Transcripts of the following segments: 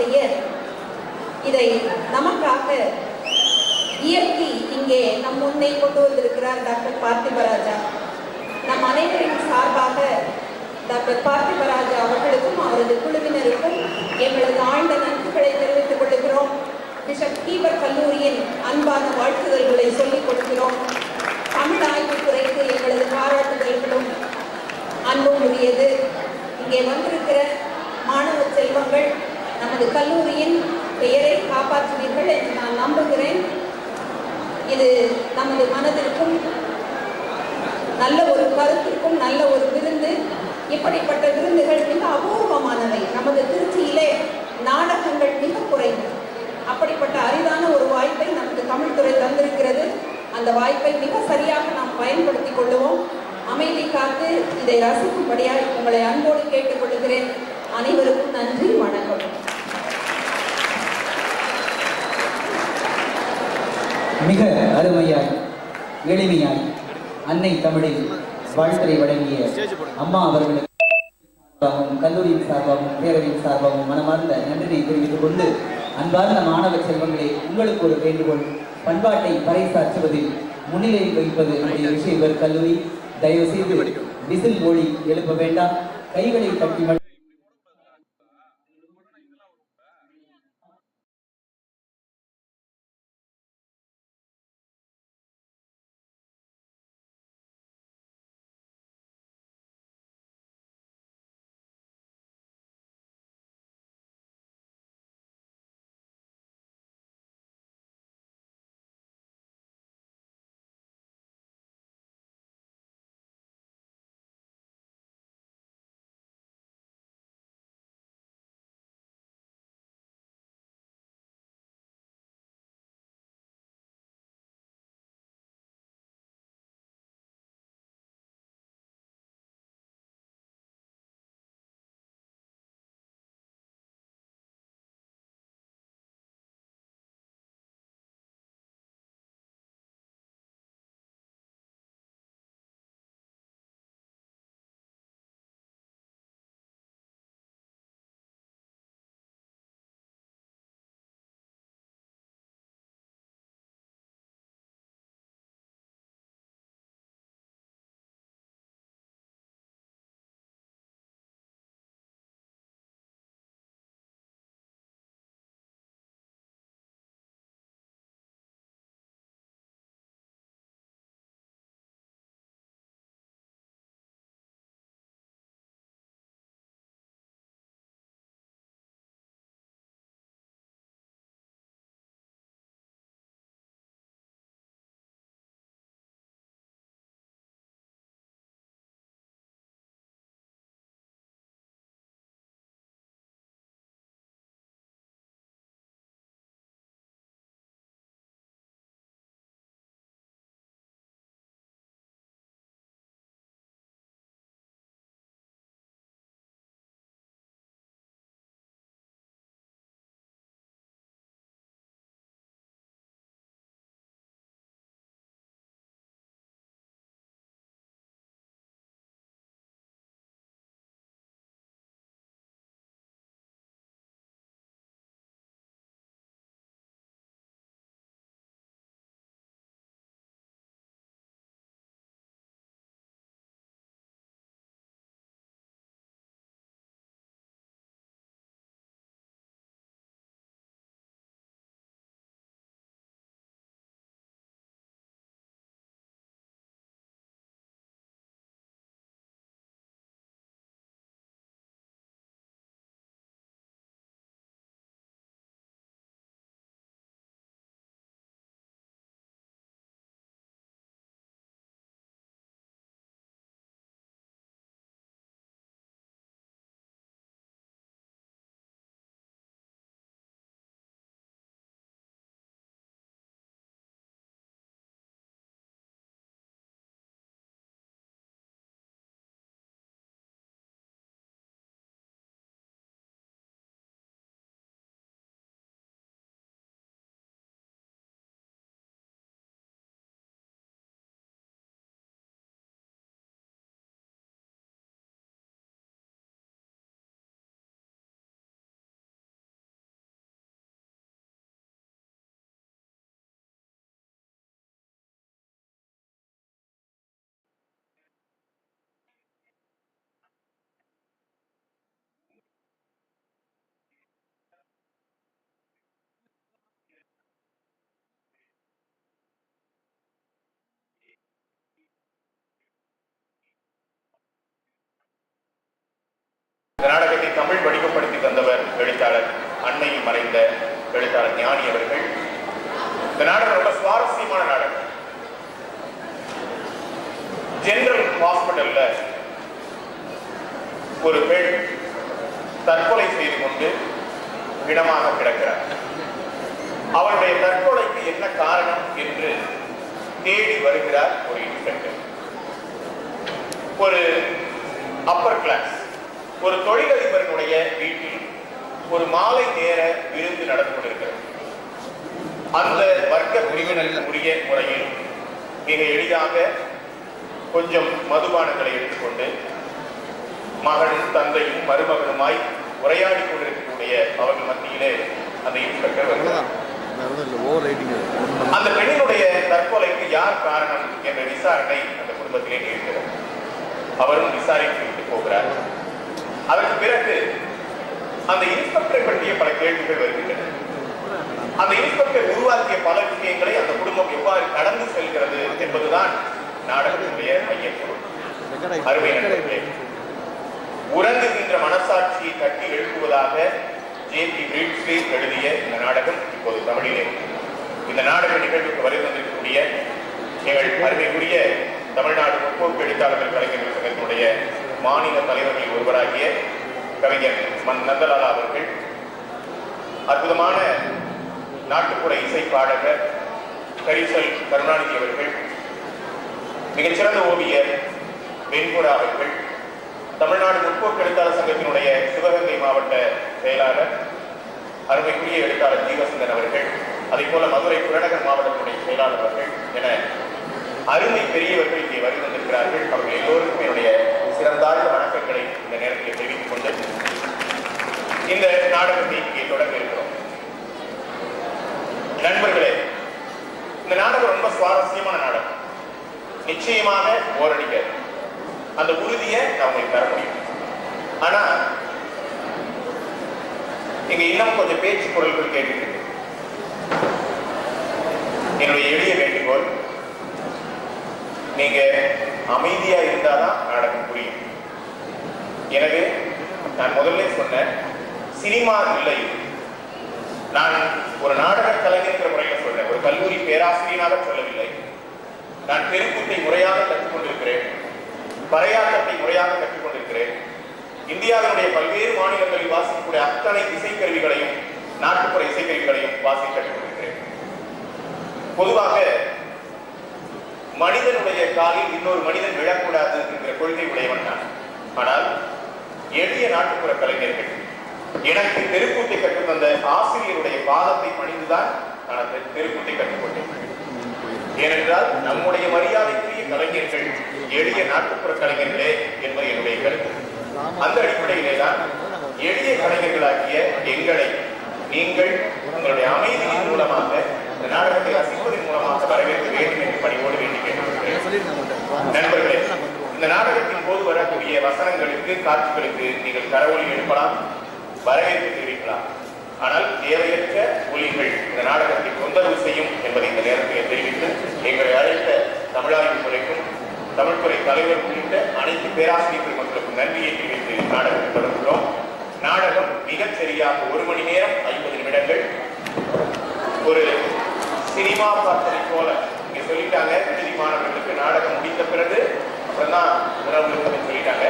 செய்ய இதை நமக்காக இயற்கை இங்கே நம் முன்னே கொண்டு வந்திருக்கிறார் டாக்டர் பார்த்திபராஜா. நம் அனைவரின் சார்பாக டாக்டர் பார்த்திபராஜா அவர்களுக்கும் அவரது குழுவினருக்கும் எங்களது ஆழ்ந்த நன்றிகளை தெரிவித்துக் கொள்கிறோம். பிஷப் ஹீபர் கல்லூரியின் அன்பான வாழ்த்துதல்களை சொல்லிக் கொடுக்கிறோம். தமிழ் ஆய்வுத்துறைக்கு எங்களது பாராட்டுதல்களும் அன்பும் உரியது. இங்கே வந்திருக்கிற மாணவ செல்வங்கள் நமது கல்லூரியின் பெயரை காப்பாற்றுவீர்கள் என்று நான் நம்புகிறேன். இது நமது மனதிற்கும் நல்ல ஒரு கருத்திற்கும் நல்ல ஒரு விருந்து. இப்படிப்பட்ட விருந்துகள் மிக அபூர்வமானவை. நமது திருச்சியிலே நாடகங்கள் மிக குறைவு. அப்படிப்பட்ட அரிதான ஒரு வாய்ப்பை நமக்கு தமிழ்துறை தந்திருக்கிறது. அந்த வாய்ப்பை மிக சரியாக நாம் பயன்படுத்திக் கொள்ளுவோம். அமைதி காத்து இதை ரசிக்கும்படியாக உங்களை அன்போடு கேட்டுக்கொள்கிறேன். அனைவருக்கும் நன்றி, வணக்கம். மிக அருமையாய் எளிமையாய் அன்னை தமிழில் வாழ்த்துரை வழங்கிய அம்மா அவர்களுக்கு கல்லூரியின் சார்பாகவும் பேரவையின் சார்பாகவும் மனமார்ந்த நன்றியை தெரிவித்துக் கொண்டு, அன்பார்ந்த மாணவ செல்வங்களே, உங்களுக்கு ஒரு வேண்டுகோள். பண்பாட்டை பறைசாற்றுவதில் முன்னிலையில் வைப்பது நம்முடைய ரிஷிவர் கல்லூரி. தயவு செய்து விசில் மொழி எழுப்ப வேண்டாம். கைகளை தட்டி இந்த நாடகத்தை தமிழ் வடிவப்படுத்தி தந்தவர் எழுத்தாளர் அண்மையில் மறைந்த எழுத்தாளர் ஞானி அவர்கள். இந்த நாடகம் ரொம்ப சுவாரஸ்யமான நாடகம். ஜெனரல் ஹாஸ்பிட்டல்ல ஒரு பெண் தற்கொலை செய்து கொண்டு இடமாக கிடக்கிறார். அவருடைய தற்கொலைக்கு என்ன காரணம் என்று தேடி வருகிறார் ஒரு இன்ஸ்பெக்டர். ஒரு அப்பர் கிளாஸ் ஒரு தொழிலதிபர்களுடைய வீட்டில் ஒரு மாலை நேர விருந்து நடந்து கொண்டிருக்கிறது. அந்த வர்க்க பிரிவினருக்கு உரிய முறையில் மிக எளிதாக கொஞ்சம் மதுபானங்களை எடுத்துக்கொண்டு மகனும் தந்தையும் மருமகனுமாய் உரையாடி கொண்டிருக்கக்கூடிய அவர்கள் மத்தியிலே அந்த இன்ஸ்பெக்டர் வருகிறார். அந்த பெண்ணினுடைய தற்கொலைக்கு யார் காரணம் என்ற விசாரணை அந்த குடும்பத்திலே இருக்கிறது. அவரும் விசாரித்து விட்டு போகிறார். அதற்கு பிறகு அந்த இன்ஸ்பெக்டரை பற்றிய பல கேள்விகள் வருகின்றன. அந்த இன்ஸ்பெக்டர் உருவாக்கிய பல விஷயங்களை அந்த குடும்பம் எவ்வாறு கடந்து செல்கிறது என்பதுதான் நாடகத்தினுடைய மையப்பொருள். அருமை நண்பர்களே, உறங்குகின்ற மனசாட்சியை தட்டி எழுப்புவதாக ஜே.பி. பிரிட்ஸ்லி எழுதிய இந்த நாடகம் இப்போது தமிழிலே. இந்த நாடக நிகழ்வுக்கு வருகை வந்திருக்கக்கூடிய எங்கள் அருமைக்குரிய தமிழ்நாடு முற்போக்கு எழுத்தாளர்கள் கலைஞர்கள் சங்கத்தினுடைய மாநில தலைவர்களில் ஒருவராகிய கவிஞர் நந்தலாலா அவர்கள், அற்புதமான நாட்டுப்புற இசை பாடகர் கரிசல் கருணாநிதி அவர்கள், மிகச்சிறந்த ஓவியர் வெண்புறா அவர்கள், தமிழ்நாடு முற்போக்கு எழுத்தாளர் சங்கத்தினுடைய சிவகங்கை மாவட்ட செயலாளர் அருமைக்குரிய எழுத்தாளர் ஜீவசந்தன் அவர்கள், அதே போல மதுரை புறநகர் மாவட்டத்தினுடைய செயலாளர் அவர்கள் என அருமை பெரியவர்கள் இங்கே வருகை வந்திருக்கிறார்கள். அவர்கள் எல்லோருக்கும் என்னுடைய சிறந்தாழ்ந்த வணக்கங்களை இந்த நேரத்தில் தெரிவித்துக் கொண்டு இந்த நாடகத்தை இங்கே தொடங்க இருக்கிறோம். நண்பர்களே, இந்த நாடகம் ரொம்ப சுவாரஸ்யமான நாடகம். நிச்சயமாக ஓரடிக்க அந்த உறுதியை நான் உங்களுக்கு தர முடியும். ஆனா இங்க இன்னும் கொஞ்சம் பேச்சு பொருள்கள் கேட்டு என்னுடைய எளிய வேண்டுகோள், நீங்க அமைதியா இருந்தாதான் நாடகம் புரியும். எனவே நான் முதல்ல சொன்ன சினிமா இல்லை, நான் ஒரு நாடக கலைஞர் முறையில் சொல்றேன், ஒரு கல்லூரி பேராசிரியராக சொல்லவில்லை. நான் தெருக்கூத்தை முறையாக கற்றுக்கொண்டிருக்கிறேன், பறையாட்டத்தை முறையாக கற்றுக்கொண்டிருக்கிறேன். இந்தியாவினுடைய பல்வேறு மாநிலங்களில் வாசிக்கக்கூடிய அத்தனை இசைக்கருவிகளையும் நாட்டுப்புற இசைக்கருவிகளையும் வாசிக்க கற்றுக்கொண்டிருக்கிறேன். பொதுவாக மனிதனுடைய காலில் இன்னொரு மனிதன் விழக்கூடாது என்கிற கொள்கை உடையவன் நான். ஆனால் எளிய நாட்டுப்புற கலைஞர்கள் எனக்கு தெருக்கூத்தை கற்றுத்தந்த ஆசிரியருடைய பாதத்தை பணிந்துதான் நான் அந்த தெருக்கூத்தை கற்றுக்கொண்டேன். ஏனென்றால் நம்முடைய மரியாதைக்குரிய கலைஞர்கள் எளிய நாட்டுப்புற கலைஞர்களே என்பது என்னுடைய கருத்து. அந்த அடிப்படையிலே தான் எளிய கலைஞர்களாகிய எங்களை நீங்கள் உங்களுடைய அமைதியின் மூலமாக இந்த நாடகத்தை ரசிப்பதன் மூலமாக வரவேற்க வேண்டும் என்று பணியோடு வேண்டி கேட்டுக்கொள்கிறேன். நண்பர்களே, இந்த நாடகத்தின் போது வரக்கூடிய வசனங்களுக்கு காட்சிகளுக்கு நீங்கள் கரவொலி எழுப்பலாம், வரவேற்பு தெரிவிக்கலாம். ஆனால் தேவையற்ற ஒலிகள் இந்த நாடகத்தை தொந்தரவு செய்யும் என்பதை இந்த நேரத்தில் தெரிவித்து எங்களை அழைத்த தமிழாய்வு துறைக்கும் தமிழ்துறை தலைவர் உள்ளிட்ட அனைத்து பேராசிரியர்கள் மக்களுக்கும் நன்றியை தெரிவித்து நாடகத்தை தொடர்கிறோம். நாடகம் மிகச் சரியாக 1 மணி நேரம் 50 நிமிடங்கள். ஒரு சினிமா பார்த்ததை போல இங்க சொல்லிட்டாங்க. விடுதி மாணவர்களுக்கு நாடகம் முடிந்த பிறகு அப்புறம் தான் உணவு சொல்லிட்டாங்க.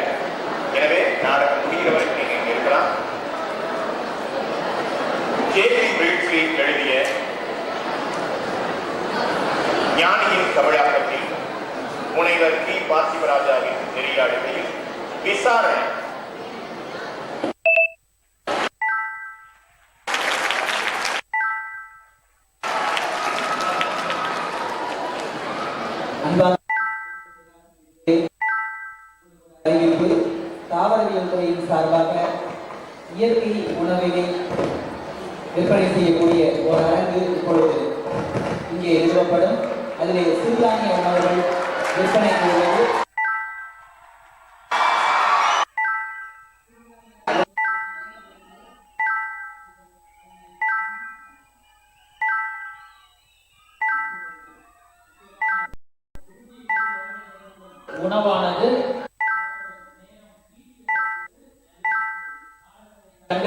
எனவே நாடகம் முடிகிற வரைக்கும் நீங்க இங்க இருக்கலாம். ஜே.பி. பிரிட்ஸ்லி எழுதிய ஞானியின் தமிழாக்கத்தில் முனைவர் டி. பார்த்திபராஜாவின் நெறியாளுகையில் விசாரணை அறிவிப்பு. தாவரவியல் துறையின் சார்பாக இயற்கை உணவினை விற்பனை செய்யக்கூடிய ஒரு அரங்கு இப்பொழுது இங்கே நிறுவப்படும். அதிலே சிறுதானிய உணவுகள் விற்பனைக்கு உள்ளது. உணவானது என்ன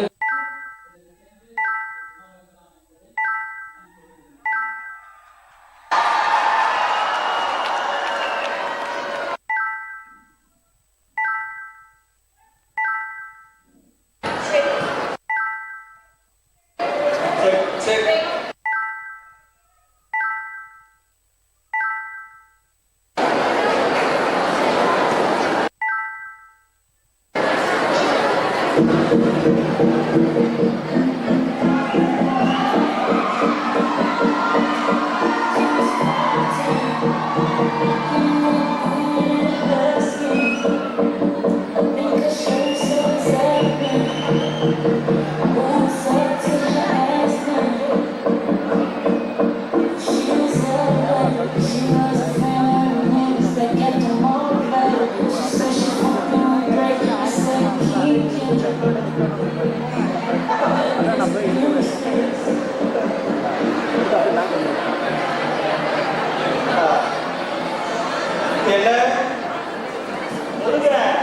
முடிக்கிறேன்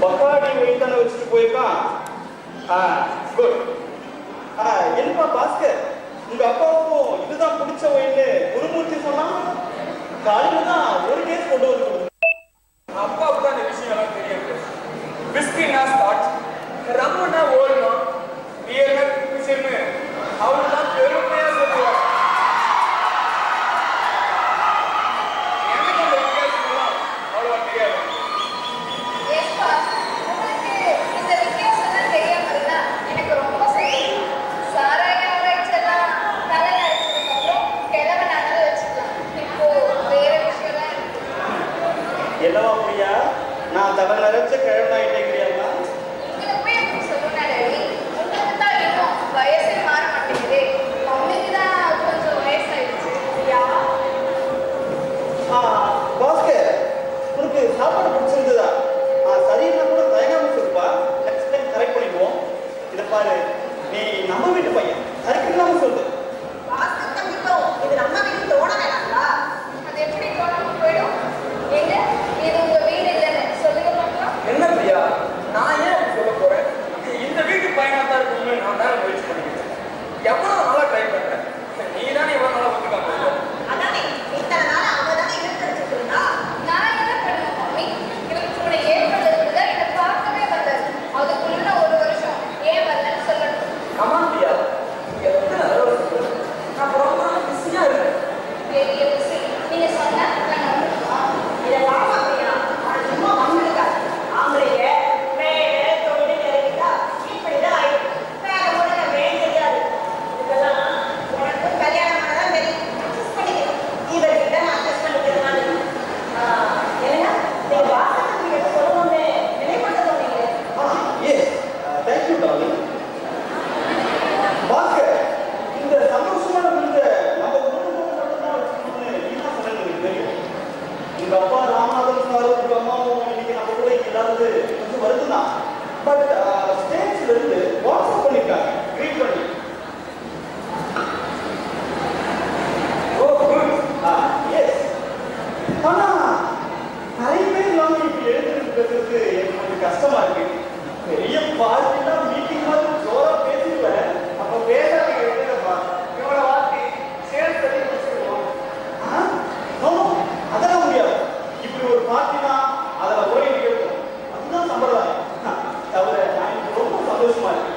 பக்காடி வைத்தான வச்சுட்டு போயிருக்கான். குட். என்னப்பா பாஸ்கர், உங்க அப்பாவுக்கும் இதுதான் பிடிச்ச ஒயின்னு குருமூர்த்தி சொன்னா காலையில தான் ஒரு கேஸ் கொண்டு வந்து அப்பாவுக்கு தான் இந்த விஷயம் எல்லாம் தெரியாது. பிஸ்கினா ஸ்டார்ட், ரம்முனா ஓடணும், பியர்னா பிசின்னு அவரு தான் பெருமையா சொல்லுவார். எனக்கு அந்த வித்தியாசம்லாம் அவ்வளவா தெரியாது. இந்த வித்தியாசம் தெரியாம இருந்தா எனக்கு ரொம்ப சந்தோஷம். சாராய ஆராய்ச்சியெல்லாம் தலை அரைச்சதுக்கு அப்புறம் கிழவனாலும் வச்சுக்கலாம். இப்போ வேற விஷயம்லாம் இருக்கு. என்னவா பிரியா, நான் தலை நிறைச்ச கிழவனாயிட்டேங்கிறியாமா? இங்க போய் எப்படி சொல்லணும்னா உங்களுக்கு தான் இன்னும் வயசே மாற மாட்டேங்குது. மம்மிக்கு தான் கொஞ்சம் வயசாயிடுச்சு. பாஸ்கர், உனக்கு சாப்பாடு பிடிச்சிருந்ததா? சரியில்லை கூட தயங்காம சொல்லுப்பா. நெக்ஸ்ட் டைம் கரெக்ட் பண்ணிக்குவோம். இதை பாரு, நீ நம்ம வீட்டு பையன், சரிக்கில்லாம சொல்லு. இது நம்ம வீட்டு தோண வேணாங்களா? அது எப்படி தோணாம போயிடும்? எங்க இது உங்க வீடு இல்லைன்னு சொல்லுங்க பார்க்கலாம். என்ன பிரியா, நான் ஏன் அப்படி சொல்ல போறேன்? இந்த வீட்டு பையனா தான் இருக்கணும்னு நான் தான் முயற்சி பண்ணிக்கிறேன். எவ்வளவு நாளா ட்ரை பண்றேன், நீ தானே இவ்வளவு நாளா ஒத்துக்காம. அதானே இத்தனை நாள் அவங்க தானே இழுத்தடிச்சிட்டு இருந்தா. நான் என்ன பண்ணுவேன் மம்மி? இவருக்கு உன்னை ஏற்படுறதுக்கு தான் என்னை பார்க்கவே வந்தாரு. அதுக்குள்ள ஒரு வருஷம் ஏன் வரலன்னு சொல்லணும். ஆமா பிரியா, எத்தனை தடவை சொல்றது? நான் ரொம்ப பிஸியா இருக்கேன். பெரிய விஷயம் நீங்க சொன்னா நான் நம்புமா? இதை வாமா அப்படியா? சும்மா வந்துருக்கா ஆம்பளைங்க மேலே தொழில் இறங்கிட்டா இப்படிதான் ஆயிடும். வேற ஒண்ணு வேண்டியது இதெல்லாம் உனக்கு கல்யாணம் பண்ணதான் தெரியும். அட்ஜஸ்ட் பண்ணிக்கணும். இவர்கிட்ட நான் அட்ஜஸ்ட் பண்ணிக்கிறேன். என்னன்னா நீங்க வாசத்துக்கு எது சொல்லணும்னு நினைப்பட்டு சொன்னீங்க. S, thank you darling. பாஸ்கர், இந்த சந்தோஷமான விருந்த நம்ம குடும்பத்தோட மட்டும்தான் வச்சுக்கணும்னு நீ தான் சொன்னது எனக்கு தெரியும். உங்க அப்பா ராமநாதன் சாரும் உங்க அம்மாவும் இன்னைக்கு நம்ம கூட இல்லாதது கொஞ்சம் வருது தான். பட் ஸ்டேட்ஸ்ல இருந்து வாட்ஸ்அப் பண்ணிருக்காங்க, க்ரீட் பண்ணி. ஓ குட். எஸ். ஆனா நிறைய பேர் இல்லாம இப்படி எழுதுறதுக்கு எனக்கு கொஞ்சம் கஷ்டமா இருக்கு. பெரிய பார்ட்டிலாம் மீட்டிங் மாதிரி ஜோரா பேசிடுவேன். அப்ப பேசாத எழுதுறப்பா இவங்கள வார்த்தை சேர்த்து தள்ளி வச்சுருவோம். அதெல்லாம் முடியாது. இப்படி ஒரு பார்ட்டினா அதில் ஓடி கேட்கும். அதுதான் சம்பிரதாயம். தவிர நான் எனக்கு ரொம்ப சந்தோஷமா இருக்கு.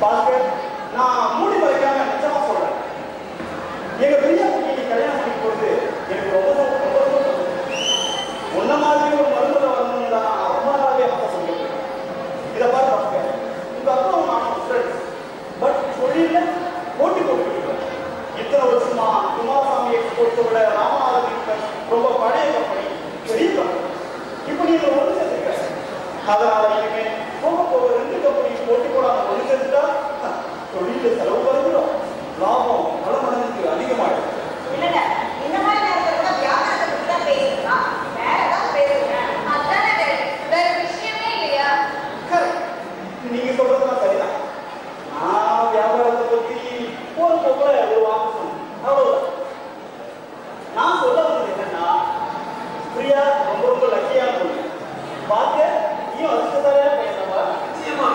பாஸ்கர், நான் மூடி மறைக்காம நிச்சயமா சொல்றேன். எங்க பெரிய பொண்ணுக்கு கல்யாணம் பண்ணி போறது எனக்கு ரொம்ப ரொம்ப ரொம்ப சந்தோஷம். உன்ன மாதிரி ஒரு மருந்துல வரணும்னு தான் ரொம்ப நாளாவே ஆசைப்படுறேன். இதை பாரு பாஸ்கர், உங்க அப்பாவும் நானும் ஃப்ரெண்ட்ஸ். பட் தொழில போட்டி போட்டுக்கிட்டு இத்தனை வருஷமா குமாரசாமி எக்ஸ்போர்ட்ஸை விட ராமநாதன் எக்ஸ்பிரஸ் ரொம்ப பழைய கம்பெனி, பெரிய கம்பெனி. இப்போ நீங்க ஒன்று சேர்த்துக்க. அதனால இனிமே போக ரெண்டு கம்பெனி போட்டி போடாம ஒன்று சேர்த்துட்டா தொழில செலவு குறைஞ்சிடும், லாபம் பல மடங்குக்கு அதிகமாயிடும். இல்லங்க இந்த மாதிரி நேரத்துல கூட வியாபாரத்தை பத்தி தான் பேசுறீங்களா? வேற ஏதாவது பேசுங்க. அதானே வேற விஷயமே இல்லையா? கரெக்ட், நீங்க சொல்றதுலாம் சரிதான். நான் வியாபாரத்தை பத்தி போற போக்குல ஒரு வாக்கு சொன்னேன், அவ்வளவுதான். நான் சொல்ல வந்தது என்னன்னா, பிரியா ரொம்ப ரொம்ப லக்கியான பொண்ணு. பார்க்க நீயும் அதிர்ஷ்டசாலியா பையனவா? நிச்சயமா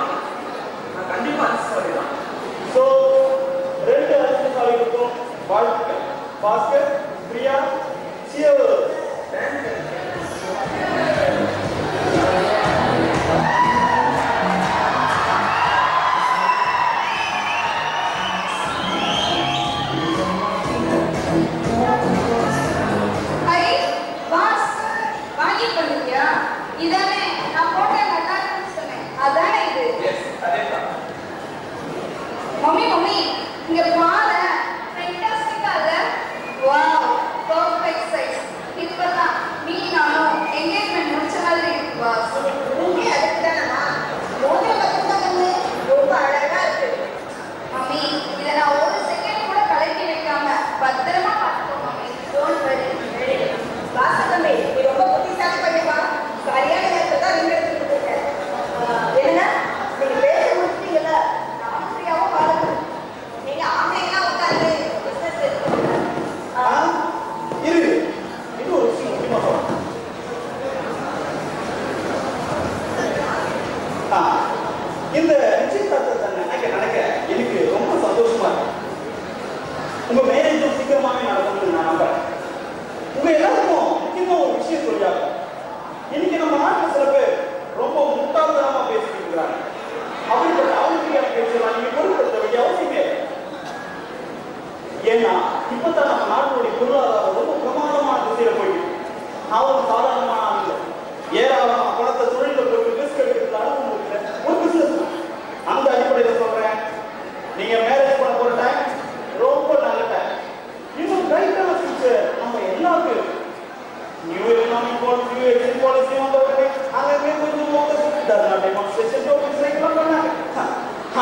டெமான்ஸ்ட்ரேஷன் எல்லாம் பண்ணாங்க.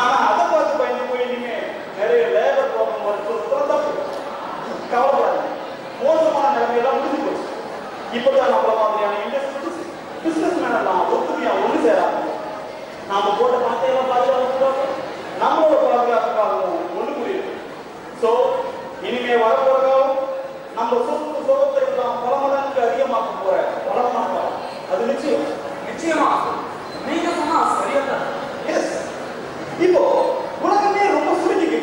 ஆனா அதை பார்த்து பயந்து போய் இனிமே நிறைய லேபர் ப்ராப்ளம் வருது. தப்பு, கவலைப்படாது. மோசமான நிலைமையெல்லாம் முடிஞ்சு போச்சு. இப்பதான் நம்மள மாதிரியான இண்டஸ்ட்ரி பிசினஸ் மேன் எல்லாம் ஒத்துமையா ஒன்று சேராங்க. நாம போட்ட பணத்தையெல்லாம் பாதுகாப்பு, நம்மளோட பாதுகாப்புக்காகவும் ஒன்று புரியுது. ஸோ இனிமே வரப்போற காலம் நம்ம சொத்து சுகத்தை எல்லாம் பல மடங்கு அதிகமாக்க போற வளமான காலம். அது நிச்சயம். நிச்சயமா நீங்க சொன்னா சரியா தான். எஸ், இப்போ உலகமே ரொம்ப சுருங்கிக்கு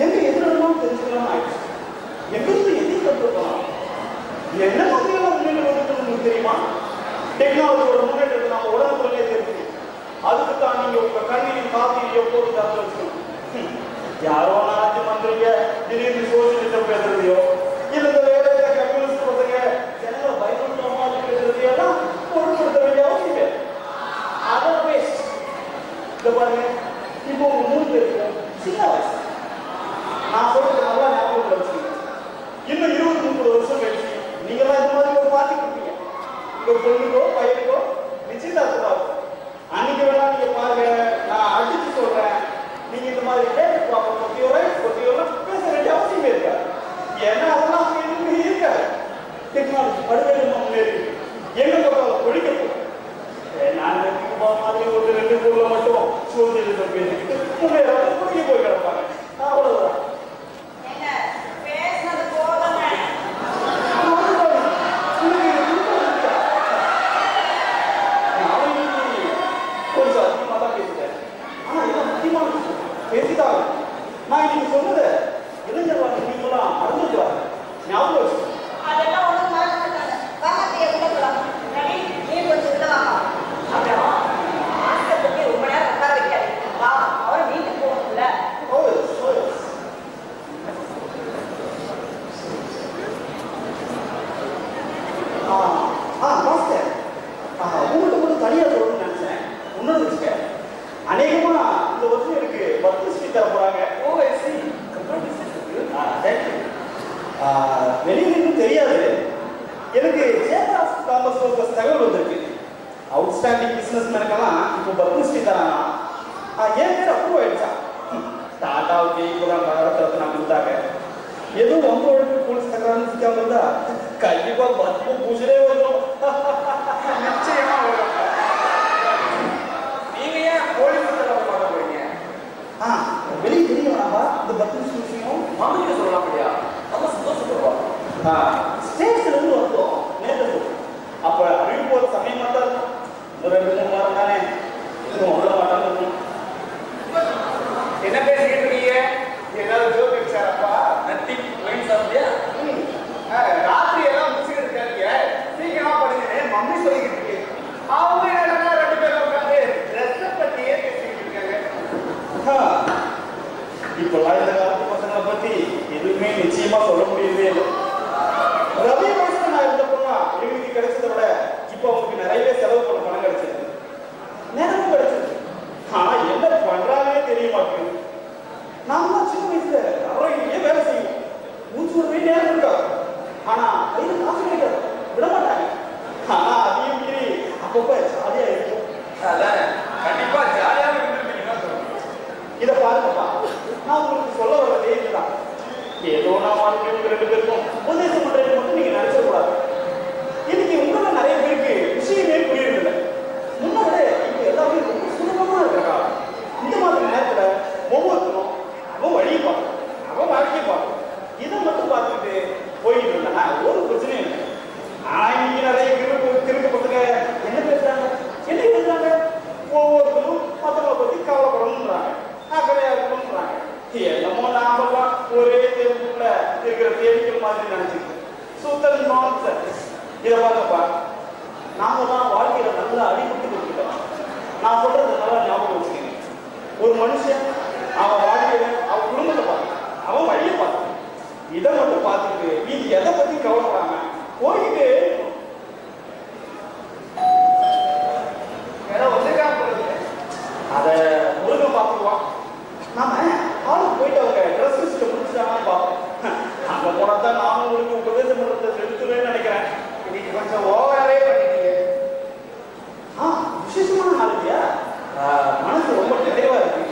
எங்க எதிரெல்லாம் தெரிஞ்சுக்கலாம் ஆயிடுச்சு. எங்கிருந்து எதையும் கற்றுக்கலாம். என்ன மாதிரியெல்லாம் முன்னேற்றம் வந்துட்டு உங்களுக்கு தெரியுமா? டெக்னாலஜியோட முன்னேற்றத்தை நம்ம உடனுக்குள்ளே தெரிஞ்சு அதுக்கு தான் நீங்க உங்க கண்ணின் காத்திரியை போட்டு தந்து வச்சுக்கணும். யாரோ நாச்சு பண்றீங்க, திடீர்னு சோசியலிசம் பேசுறதையோ இல்ல இந்த வேலையில கம்யூனிஸ்ட் பசங்க ஜனங்களை பயன்படுத்தாம பேசுறதையெல்லாம் பொருட்படுத்த வேண்டிய அவசியம் இல்லை. Other waste. இந்த பாருங்க, இப்போ உங்க 3 பேருக்கு சின்ன வயசு. நான் சொல்றது நல்லா ஞாபகத்தில் வச்சுக்கோங்க. இன்னும் 20-30 வருஷம் கழிச்சு நீங்களாம் இந்த மாதிரி ஒரு பார்ட்டி கொடுப்பீங்க. உங்க பொண்ணுக்கோ பையனுக்கோ நிச்சயதார்த்தம். அன்னைக்கு வேணா நீங்க பாருங்க, நான் அடிச்சு சொல்றேன், நீங்க இந்த மாதிரி டேட் ப்ராப்ளம் பத்தியோ பேச வேண்டிய அவசியம் இருக்காது. ஏன்னா அதெல்லாம் எதுவுமே இருக்காது. டெக்னாலஜி படுவேகமா முன்னேறி எங்க பக்கம் ஒழிக்க போறேன். நான் மாதிரி 1-2 ஊர்ல மட்டும் சோசியலிசம் பேசிக்கிட்டு முன்னேற போய் கிடப்பாங்க. அவ்வளவுதான். கொஞ்சம் அதிகமாக தான் பேசுறேன். ஆனா இதெல்லாம் முக்கியமான விஷயம். பேசிட்டாங்க. நான் இன்னைக்கு சொன்னதை இளைஞர்கள் நீங்களாம் மறந்துடுவாங்க. ஞாபகம் வச்சு அதெல்லாம் ஒன்றும் மறக்க மாட்டாங்க. வாங்கத்தையே உள்ள போலாம். ரவி, நீ கொஞ்சம் உள்ள வாங்க. அப்புறம் ஆஸ்கர் பத்தி ரொம்ப நேரம் உட்கார வைக்காது. வா, அவரை வீட்டுக்கு போகணும்ல. மாஸ்டர், உங்கள்கிட்ட மட்டும் தனியாக சொல்லணும்னு நினைச்சேன். இன்னொரு வச்சுக்க, அநேகமா இந்த வருஷம் எனக்கு 10 ஸ்ட்ரீட் தர போறாங்க. வெளியிலிருந்து தெரியாது. எனக்கு சேம்பர் ஆஃப் காமர்ஸ் ஃபோக்கஸ் தகவல் வந்திருக்கு. அவுட்ஸ்டாண்டிங் பிசினஸ் மேனுக்கெல்லாம் இப்போ 10 ஸ்ட்ரீட் தரானா. என் பேர் அப்ரூவ் ஆயிடுச்சா? டாட்டாவுக்கு இப்போதான் நகரத்தை நான் கொடுத்தாங்க. எதுவும் வம்பு ஒழுங்கு போலீஸ் தகவல் சிக்காம இருந்தா கண்டிப்பா பத்ம பூஜையே வந்துடும். நிச்சயமா வரும். நீங்க ஏன் போலீஸ் பார்க்க போறீங்க? வெளியே தெரியுமாப்பா இந்த பத்ம விஷயம்? மாமியார் சொல்லலாம் இல்லையா? நம்ம சந்தோஷப்படுவோம். ஸ்டேட்ஸ்ல இருந்து வந்தோம் நேற்று. அப்ப அறிவு போற சமயமா தான் இருக்கும். ஒரு 2-3 வாரம் தானே எதுவும் அவ்வளோ மாட்டாங்க இருக்கும். என்ன பேசிக்கிட்டு இருக்கீங்க? ஏதாவது ஜோக் அடிச்சாரப்பா? நத்திங் லைன்ஸ் ஆஃப்யா? ராத்திரி எல்லாம் முடிச்சுக்கிட்டு இருக்காங்க. சீக்கிரமா படுங்க. மம்மி சொல்லிக்கிட்டு இருக்கு. அவங்க என்னன்னா 2 பேரும் உட்காந்து ட்ரெஸ்ஸை பத்தியே பேசிக்கிட்டு இருக்காங்க. இப்பெல்லாம் இந்த காலத்து பசங்களை பத்தி எதுவுமே நிச்சயமா சொல்ல முடியவே இல்லை. ரவி வயசுல நான் இருந்தப்போனா எங்களுக்கு கிடைச்சதை விட இப்போ அவங்களுக்கு நிறையவே செலவு பண்ண பணம் கிடைச்சது, நேரமும் கிடைச்சது. ஆனா என்ன பண்றாங்கன்னே தெரிய மாட்டேங்குது. நாம சின்ன வயசுல நிறைய வேலை செய்வோம், மூச்சு விடவே நேரம் இருக்காது. ஆனா கையில காசு கிடைக்காது, விட மாட்டாங்க. ஆனா அதையும் மீறி அப்பப்ப ஜாலியா இருக்கும். அதான் கண்டிப்பா ஜாலியாக இருந்திருப்பீங்கன்னா சொல்லுங்க. இதை பாருங்கப்பா, நான் உங்களுக்கு சொல்ல வர்றதே இதுதான். ஏதோ நான் வாழ்க்கை 2 பேருக்கும் உபதேசம் பண்றது மட்டும் நீங்க நினைச்சக்கூடாது. இன்னைக்கு உங்களை நிறைய பேருக்கு விஷயமே புரியறதில்லை. முன்ன விட இப்ப எல்லாமே ரொம்ப சுலபமா இருக்கிறா. இந்த மாதிரி நேரத்துல ஒவ்வொருத்தரும் அவன் வழியை பார்க்கணும், அவன் வாழ்க்கையை பார்க்கணும். இதை மட்டும் பார்த்துட்டு போயிட்டு இருந்தா ஒரு பிரச்சனையும் இல்லை. ஆனா இன்னைக்கு நிறைய கிறுக்கு பசங்க என்ன பேசுறாங்க, என்ன பேசுறாங்க, ஒவ்வொருத்தரும் மற்றவங்களை பத்தி கவலைப்படணும்ன்றாங்க, அக்கறையா இருக்கணும்ன்றாங்க. என்னமோ நாமெல்லாம் ஒரே தெருவுக்குள்ள இருக்கிற தேடிகள் மாதிரி நினைச்சுக்கிட்டு சுத்தல் நான்சென்ஸ். இதை பாருங்கப்பா, நாம தான் வாழ்க்கையில நல்லா அடிபட்டு கொடுத்துட்டோம். நான் சொல்றது நல்லா ஞாபகம் வச்சுக்கோங்க. ஒரு மனுஷன் அவன் வாழ்க்கையில அவன் குடும்பத்தை பார்த்து அவன் வழியை பார்த்து இதை மட்டும் பார்த்துட்டு நீங்க எதை பத்தி கவலைப்படாம போய்கிட்டு ஏதோ வந்துருக்காம போறது அதை முருகன் பார்த்துக்குவான். நாம ஆளுக்கு போயிட்டு அவங்க ட்ரெஸ் லிஸ்ட்டை முடிச்சுட்டாங்கன்னு பார்ப்போம். அங்க போனா தான் நானும் உங்களுக்கு உபதேசம் பண்றதை எடுத்துவேன்னு நினைக்கிறேன். இன்னைக்கு கொஞ்சம் ஓவராவே பண்ணிட்டீங்க. விசேஷமான நாள் இல்லையா? மனசு ரொம்ப நிறைவா இருக்கு.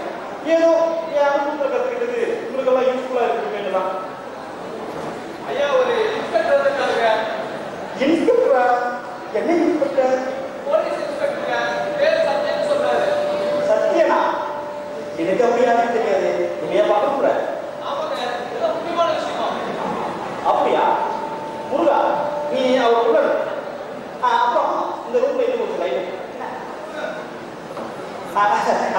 ஏதோ என் அனுபவத்தை கற்றுக்கிட்டது உங்களுக்கெல்லாம் யூஸ்ஃபுல்லா இருக்குன்னு தான். ஐயா ஒரு இன்ஸ்பெக்டர் இருக்காங்க. இன்ஸ்பெக்டரா? என்ன இன்ஸ்பெக்டர்? Police inspector. பேர் சத்யன்னு சொல்றாரு. சத்யனா? எனக்கு அப்படி யாரும் தெரியாது. இல்லையா பார்க்க கூட? ஆமாங்க, இது முக்கியமான விஷயமா. அப்படியா? முருகா, நீ அவர் கூட அப்புறம் இந்த ரூம்ல இன்னும் கொஞ்சம் லைட்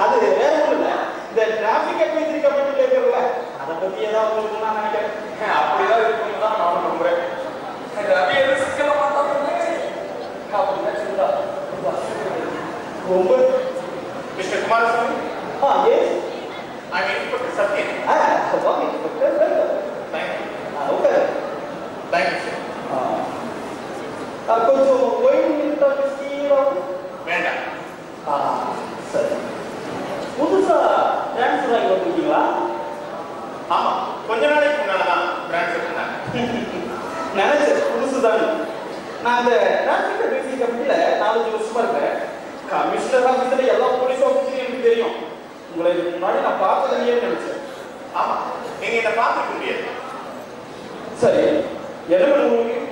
அது வேற ஒன்றும் இல்லை. இந்த டிராபிக் அட்வைசரி கமிட்டியில் இருக்கிறல அதை பத்தி ஏதாவது உங்களுக்கு நான் நினைக்கிறேன். அப்படிதான் இருக்குன்னு தான் நான் நம்புறேன். ரவி எது சிக்கல மாட்டாங்க ரொம்ப mister Kumaraswamy, yes I'm Inspector Satyan. வாங்க inspector. Thank you. Okay, Thank you, sir. கொஞ்சம் ஒயின் விஸ்கி வேண்டாம். சரி. புதுசா டிரான்ஸ்ஃபர் ஆகி வந்துருக்கீங்களா? ஆமா, கொஞ்ச நாளைக்கு முன்னாலதான் டிரான்ஸ்ஃபர் பண்ணாங்க. நினைச்சேன் புதுசுதான். நான் இந்த டிரான்ஸ்ஃபர் அட்வைசரி கமிட்டியில 4 வருஷமா இருக்கேன். கமிஷனர் ஆஃபீஸில் எல்லா போலீஸ் ஆஃபீஸரும் எனக்கு தெரியும். உங்களை இதுக்கு முன்னாடி நான் பார்த்ததுலையே நினைச்சேன். ஆமா, நீங்க என்ன பார்த்துக்க முடியாது. சரி, எதுவும் உங்களுக்கு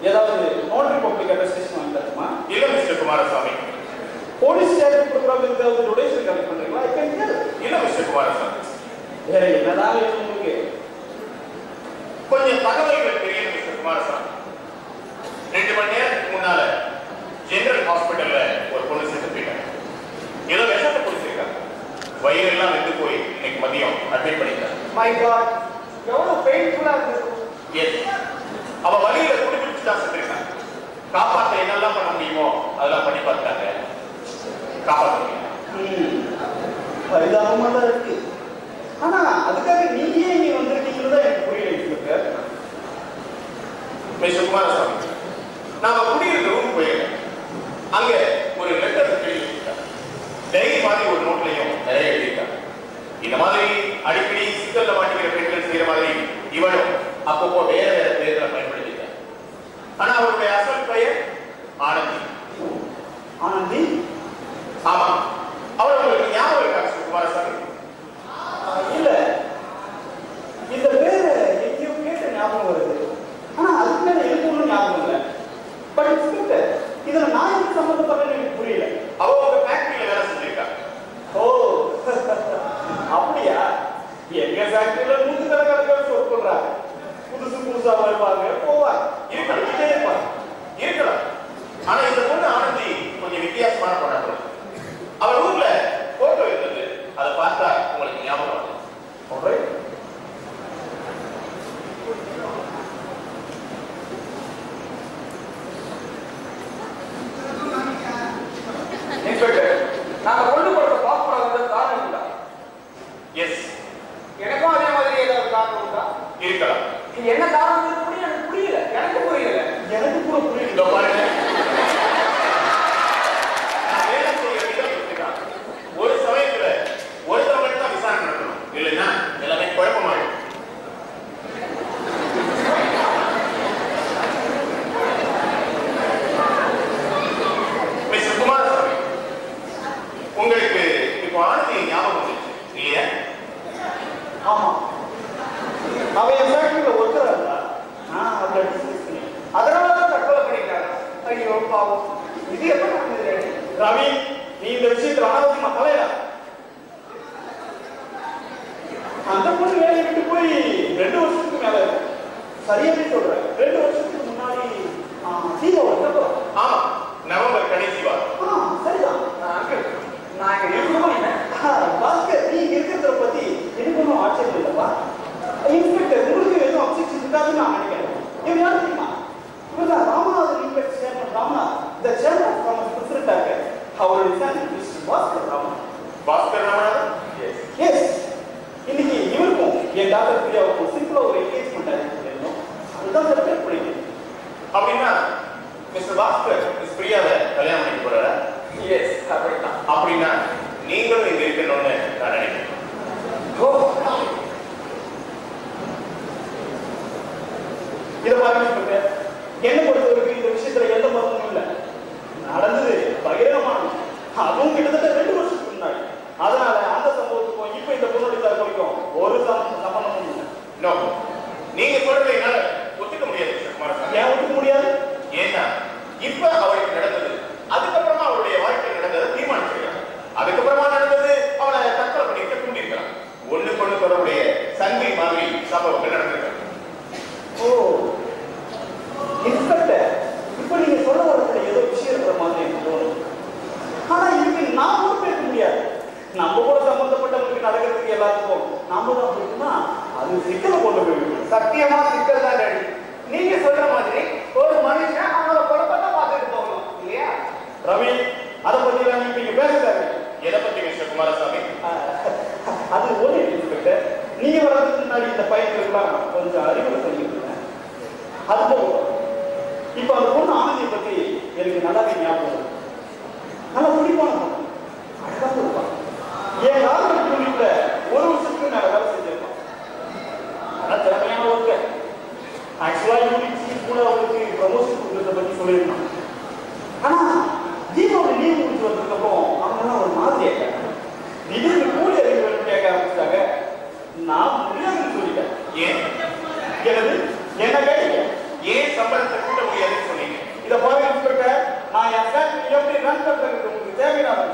ஏதாவது நோட்டரி பப்ளிக் அட்டஸ்டேஷன் வாங்கி தருமா? இல்ல mister Kumaraswamy. Police station programme ஏதாவது டொனேஷன் கலெக்ட் பண்றீங்களா? இல்ல மிஸ்டர் குமாரசாமி. வேற என்னதான் வேணும் உங்களுக்கு? கொஞ்சம் தகவல்கள் தெரியும் மிஸ்டர் குமாரசாமி. 2 மணி நேரத்துக்கு முன்னால ஜெனரல் ஹாஸ்பிட்டல்ல ஒரு பொண்ணு செத்து போயிட்டாங்க. ஏதோ விஷத்தை குடிச்சிருக்காங்க. வயிறெல்லாம் வெந்து போய் இன்னைக்கு மதியம் அட்மிட் பண்ணிட்டாங்க. மை காட், எவ்வளவு பெயின்ஃபுல்லா இருக்கு. எஸ், அவ வலியில குடி குடிச்சு தான் செத்துருக்காங்க. காப்பாற்ற என்னெல்லாம் பண்ண முடியுமோ அதெல்லாம் பண்ணி பார்த்தாங்க. காப்பாற்ற முடியும். பரிதாபமா தான் இருக்கு. ஆனா அதுக்காக நீங்க ஏன் இங்க வந்திருக்கீங்கன்னு தான் எனக்கு புரியல இன்ஸ்பெக்டர். மிஸ்டர் குமாரசாமி, நாம குடியிருந்த ரூம் போயிருக்கோம். அங்க ஒரு லெட்டர் எழுதியிருக்காங்க. டைரி மாதிரி ஒரு நோட்லையும் நிறைய எழுதியிருக்காங்க. இந்த மாதிரி அடிக்கடி சிக்கல்ல மாட்டிக்கிற பெண்கள் செய்யற மாதிரி இவனும் அப்பப்போ வேற வேற பேர்களை பயன்படுத்திட்டாங்க. ஆனா அவருடைய அசல் பெயர் ஆனந்தி. ஆனந்தி? ஆமா, அவள் உங்களுக்கு ஞாபகம் இருக்கா குமாரசாமி? இல்ல, இந்த பேரு எங்கேயோ கேட்ட ஞாபகம் வருது. ஆனா அதுக்கு மேல எனக்கு ஒன்றும் ஞாபகம் இல்லை. பட் இன்ஸ்பெக்டர், இதுல நான் எப்படி சம்பந்தப்பட்டேன்னு எனக்கு புரியல. அவ உங்க ஃபேக்டரியில வேலை செஞ்சிருக்கா. ஓ அப்படியா? எங்க ஃபேக்டரியில 100 ஒர்க் பண்றாங்க. புதுசா வருவாங்க போவாங்க. இருக்கலாம், இதே இருப்பாங்க. இருக்கலாம். ஆனா இந்த பொண்ணு ஆனந்தி கொஞ்சம் வித்தியாசமான பொண்ணு. அவள் ஊர்ல போட்டோ இருந்தது. அதை பார்த்தா உங்களுக்கு ஞாபகம் வரும். இன்ஸ்பெக்டர், நாங்க கொண்டு போறத பாக்கூடாது காரணம் உண்டா? எஸ், எனக்கும் அதே மாதிரி ஏதாவது காரணம் உண்டா? இருக்கலாம். இது என்ன காரணம் இருக்குன்னு எனக்கு புரியல. எனக்கு புரியல. எனக்கு கூட புரியல. இதோ பாருங்க, நான் வேலை செய்ய விதம் இருக்குதான். ஒரு சமயத்துல ஒருத்தர் மட்டும் தான் விசாரணை நடத்தணும். இல்லைன்னா எல்லாமே குழப்பமாயிடும். மிஸ்டர் குமாரசாமி, உங்களுக்கு இப்போ ஆனந்தி ஞாபகம் வந்துச்சு இல்லையா? ஆமா, அவ என் ஃபேக்டரியில ஒர்க்கரா இருந்தா. நான் அவளை டிஸ்கஸ் பண்ணேன். அதனாலதான் தற்கொலை பண்ணிட்டாங்க. ஐயோ பாவம், இது எப்ப நடந்தது? ரவி, நீ இந்த விஷயத்துல அனாவசியமா தலையிடா. அந்த பொண்ணு வேலையை விட்டு போய் 2 வருஷத்துக்கு மேல இருக்கும். சரியாவே சொல்றேன். 2 வருஷத்துக்கு முன்னாடி தீபாவளி வந்தப்போ. ஆமா, நவம்பர் கடைசி வாரம். சரிதான். அங்கிள், நான் இங்க இருக்கணும் என்ன? பாஸ்கர், நீ இருக்கிறத பத்தி எனக்கு ஒன்றும் ஆட்சேபம் இல்லப்பா. இன்ஸ்பெக்டர், உங்களுக்கு எதுவும் அப்செக்ஷன் இருக்காதுன்னு நான் நினைக்கிறேன். இவன் யார் தெரியுமா? இவன் தான் ராமநாதன் இன்ஸ்பெக்டர் சேர்மன் ராமநாத், இந்த சேர்மன் ஆஃப் காமர்ஸ் பிரசிடென்டாக அவருடைய son mister Bhaskar Ramanath. Bhaskar Ramanathan? Yes, இன்னைக்கு இவருக்கும் என் டாக்டர் பிரியாவுக்கும் சிம்பிளா ஒரு என்கேஜ்மெண்ட் அரேஞ்ச் பண்ணணும். அதுதான் செலிப்ரேட் பண்ணிக்கிறேன். அப்படின்னா மிஸ்டர் பாஸ்கர் மிஸ் பிரியாவை கல்யாணம் பண்ணிக்க போறாரா? எஸ், அப்படித்தான். அப்படின்னா நீங்களும் இங்க இருக்கணும்னு நான் நினைக்கிறேன். இதை பாருங்க, என்ன பொறுத்தவரைக்கும் இந்த விஷயத்துல எந்த மருந்தும் இல்லை. நடந்தது பகிரங்கமானது. அதுவும் கிட்டத்தட்ட 2 வருஷத்துக்கு முன்னாடி. அதனால அந்த சம்பவத்துக்கும் இப்ப இந்த பொண்ணுடைய தற்கொலைக்கும் ஒரு சம்பந்தமும் இல்லை. நீங்க சொல்றதை என்னால ஒத்துக்க முடியாது குமாரசாமி. ஏன் ஒத்துக்க முடியாது? ஏன்னா இப்ப அவருக்கு நடந்தது, அதுக்கப்புறமா அவருடைய வாழ்க்கையில் நடந்ததை தீர்மானிச்சிருக்காங்க. அதுக்கப்புறமா நடந்தது அவனை தற்கொலை பண்ணிக்க தூண்டிருக்கலாம். ஒண்ணுக்கு தொடர்புடைய சங்கை மாதிரி சம்பவங்கள் நடந்திருக்காங்க. ஓ இன்ஸ்பெக்டர், இப்ப நீங்க சொல்ல வரதுல ஏதோ விஷயம் இருக்கிற மாதிரி எனக்கு தோணுது. ஆனா இதுக்கு நான் பொறுப்பேற்க முடியாது. நம்ம கூட சம்பந்தப்பட்டவங்களுக்கு நடக்கிறதுக்கு எல்லாத்துக்கும் நாம தான் போயிட்டுனா அது சிக்கலை கொண்டு போயிருக்கு. சத்தியமா சிக்கல் தான் டாடி. நீங்க சொல்ற மாதிரி ஒரு மனுஷன் அவனோட குழப்பத்தை பார்த்துட்டு போகணும் இல்லையா? ரவி, அதை பத்தி எல்லாம் நீங்க பேசுறாரு. எதை பத்தி மிஸ்டர் குமாரசாமி? அது ஒண்ணு இன்ஸ்பெக்டர், நீங்க வர்றதுக்கு முன்னாடி இந்த பையன்களுக்கெல்லாம் கொஞ்சம் அறிவுரை சொல்லிட்டு இருந்தேன். அது போகும். இப்ப அந்த பொண்ணு ஆனந்தியை பத்தி எனக்கு நல்லாவே ஞாபகம். நல்லா துடிப்பான பொண்ணு, அழகாக இருப்பான். என் கார்மெண்ட் யூனிட்ல 1 வருஷத்துக்கு நான் வேலை செஞ்சிருப்பான். ஆனா திறமையான ஒர்க்கு. ஆக்சுவலா யூனிட் சீஃப் கூட அவருக்கு ப்ரமோஷன் கொடுக்கறத பத்தி சொல்லியிருந்தான். ஆனா தீபாவளி லீவ் முடிச்சு வந்ததுக்கு அப்புறம் அவங்கெல்லாம் ஒரு மாதிரி ஆயிட்டாங்க. திடீர்னு கூலி அறிவு கேட்க ஆரம்பிச்சிட்டாங்க. நான் முடியாதுன்னு சொல்லிட்டேன். ஏன் எனது என்ன கேட்டீங்க? ஏன் சம்பளத்தை கூட்ட முடியாதுன்னு சொன்னீங்க? இதை பாருங்க இன்ஸ்பெக்டர், நான் என் ஃபேக்டரி எப்படி ரன் பண்றது உங்களுக்கு தேவையில்லாத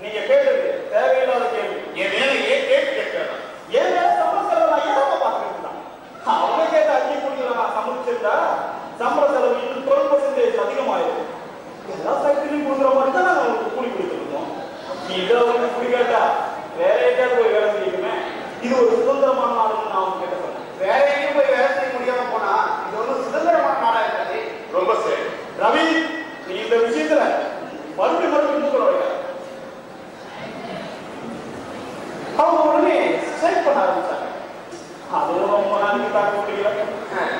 நீங்க கேட்டது தேவையில்லாத கேள்வி. என் வேலை ஏன் கேட்டு கேட்கிறதா? ஏன் வேலை சம்பள செலவு நான் ஏன் பார்த்துட்டு தான் அவங்க கேட்ட அஞ்சு கூலிகளை நான் சமைச்சிருந்தா சம்பள செலவு இன்னும் 12% அதிகமாயிருக்கு. எல்லா ஃபேக்டரியும் கொடுக்குற மாதிரி தான் நாங்கள் உங்களுக்கு கூலி கொடுத்துருந்தோம். இதை உங்களுக்கு கூலி கேட்டா வேற எங்கேயாவது போய் வேலை செய்யணுமே. இது ஒரு சுதந்திரமான நாடுன்னு நான் அவங்க கேட்ட சொன்னேன். வேற எங்கேயும் போய் வேலை செய்ய முடியாம போனா இது ஒன்றும் சுதந்திரமான நாடா இருக்காது. ரொம்ப சரி ரவி, நீ இந்த விஷயத்துல மறுபடியும் மூக்கிற வைக்க. அவங்க உடனே ஸ்ட்ரைக் பண்ண ஆரம்பிச்சாங்க. அதுவும் ரொம்ப நாளைக்கு தாக்க முடியல.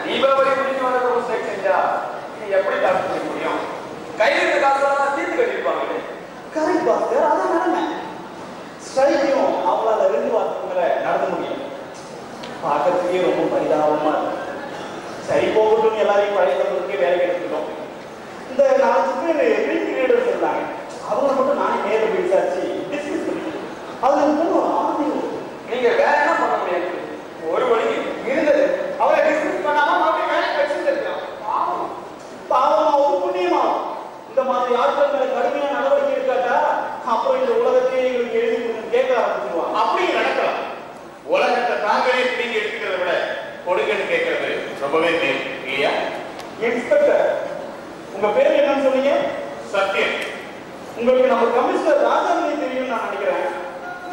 தீபாவளி முடிஞ்சு வந்தது ஸ்ட்ரைக் செஞ்சா நீ எப்படி தாக்க முடியும்? கையில் இருக்க காசெல்லாம் தீர்த்து கட்டிருப்பாங்க. கரெக்ட் பாஸ்கர், அதான் நடமை. ஸ்ட்ரைக்கையும் அவங்களால 2 வாரத்துக்கு மேல நடத்த முடியும். பார்க்கறதுக்கே ரொம்ப பரிதாபமா இருக்கு. சரி போகட்டும், எல்லாரையும் பழைய சம்பளத்துக்கே வேலை எடுத்துக்கிட்டோம். இந்த 4 பேர் ட்ரிங்க் லீடர்ஸ் இருந்தாங்க. அவங்களை மட்டும் நானே நேரில் போய் விசாரிச்சு டிஸ்கஸ் பண்ணிட்டேன். அதுல இன்னும் ஆணையம் நீங்க வேற என்ன பண்ண முடியாது? ஒரு வழி இருந்தது, அவரை டிஸ்கஸ் பண்ணாம மறுபடியும் வேலை வச்சிருக்கலாம். பாவமா ஒரு புண்ணியமாகும். இந்த மாதிரி ஆட்கள் மேல கடுமையான நடவடிக்கை எடுக்காட்டா அப்புறம் இந்த உலகத்தையே எங்களுக்கு எழுதி கேட்க ஆரம்பிச்சிருவாங்க. அப்படியும் நடக்கலாம். உலகத்தை தாங்களே பிடிங்கி எடுத்துக்கிறத விட கொடுங்கன்னு கேட்கறது ரொம்பவே மேல் இல்லையா? இன்ஸ்பெக்டர், உங்க பேர் என்னன்னு சொன்னீங்க? சத்தியம். உங்களுக்கு நம்ம கமிஷனர் ராஜாமணி தெரியும் நான் நினைக்கிறேன்.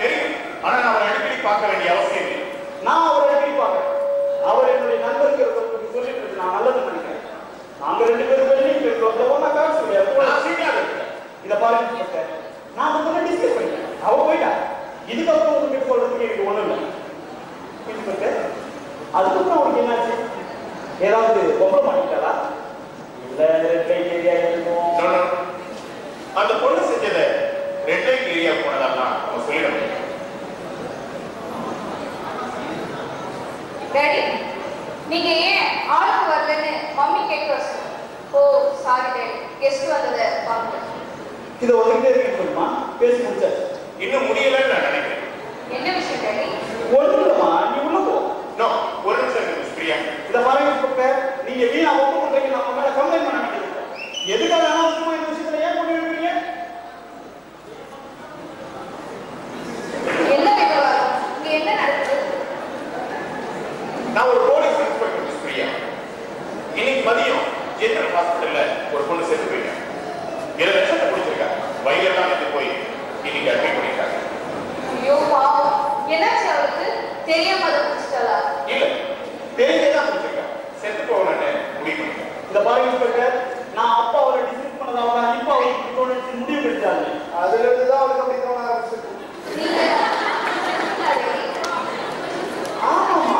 தெரியும், ஆனா நான் அவரை அடிக்கடி பார்க்க வேண்டிய அவசியம் இல்லை. நான் அவரை அடிக்கடி பார்க்கிறேன். அவர் என்னுடைய நண்பருக்கு சொல்லிட்டு இருக்கு. நான் நல்லது நினைக்கிறேன். நாங்க 2 பேரும் ஒன்னா காசு நான் சீனியர் இருக்கேன். இதை பாருங்க இன்ஸ்பெக்டர், நான் உங்களை டிஸ்கஸ் பண்ணிட்டேன். அவ போயிட்டா. இதுக்கப்புறம் உங்களுக்கு சொல்றதுக்கு எனக்கு ஒண்ணும் இல்லை. இன்ஸ்பெக்டர், அதுக்கப்புறம் அவருக்கு என்னாச்சு? ஏதாவது பொம்பளை மாட்டிட்டாளா? இல்ல ரெட் லைட் ஏரியா இருக்கும். அந்த பொண்ணு செஞ்சதை ரெட் லைட் ஏரியா போனதெல்லாம் அவன் சொல்லிட முடியும். டாடி, நீங்க ஏன் ஆளுக்கு வரலன்னு மம்மி கேட்க. ஓ சாரி டாடி, கெஸ்ட் வந்ததை பார்க்கல. இதை ஒருத்தே இருக்கு சொல்லுமா, பேசி முடிச்சாச்சு. இன்னும் முடியலன்னு நான் நினைக்கிறேன். என்ன விஷயம் டாடி? ஒன்றும் இல்லைம்மா, நீ உள்ள போ. நோ, ஒரு நிமிஷம் இருக்கு மிஸ் பிரியா. இதை பாருங்க இன்ஸ்பெக்டர், நீங்க வீணா ஒப்பு பண்றீங்க. நம்ம மேல கம்ப்ளைண்ட் பண்ண வேண்டியது. எதுக்காக அனாவசியமா இந்த விஷயத்துல ஏன் கொண்டு வருவீங்க? என்ன விவகாரம்? இங்க என்ன நடக்குது? நான் ஒரு போலீஸ் இன்ஸ்பெக்டர் மிஸ் பிரியா. இன்னைக்கு மதியம் ஜெனரல் ஹாஸ்பிட்டல்ல ஒரு பொண்ணு செத்து போயிட்டாங்க. 7 லட்சத்தை குடிச்சிருக்காங்க. வயிறெல்லாம் எடுத்து போய் இன்னைக்கு அட்மிட் பண்ணிருக்காங்க. ஐயோ பாவம், என்னாச்சு அவருக்கு? தெரியாம அதை குடிச்சிட்டாளா? இல்ல, தெரிஞ்சதான் குடிச்சிருக்காங்க. செத்து போகணும்னு முடிவு பண்ணிருக்காங்க. இதை பாருங்க இன்ஸ்பெக்டர், நான் அப்பா அவரை டிஸ்மிஸ் பண்ணதாவா இப்ப அவருக்கு தோணுச்சு முடிவு எடுத்தாங்க. அதுல இருந்துதான் அவருக்கு அப்படி தோண ஆரம்பிச்சிருக்கு. நீங்க ஆமாமா,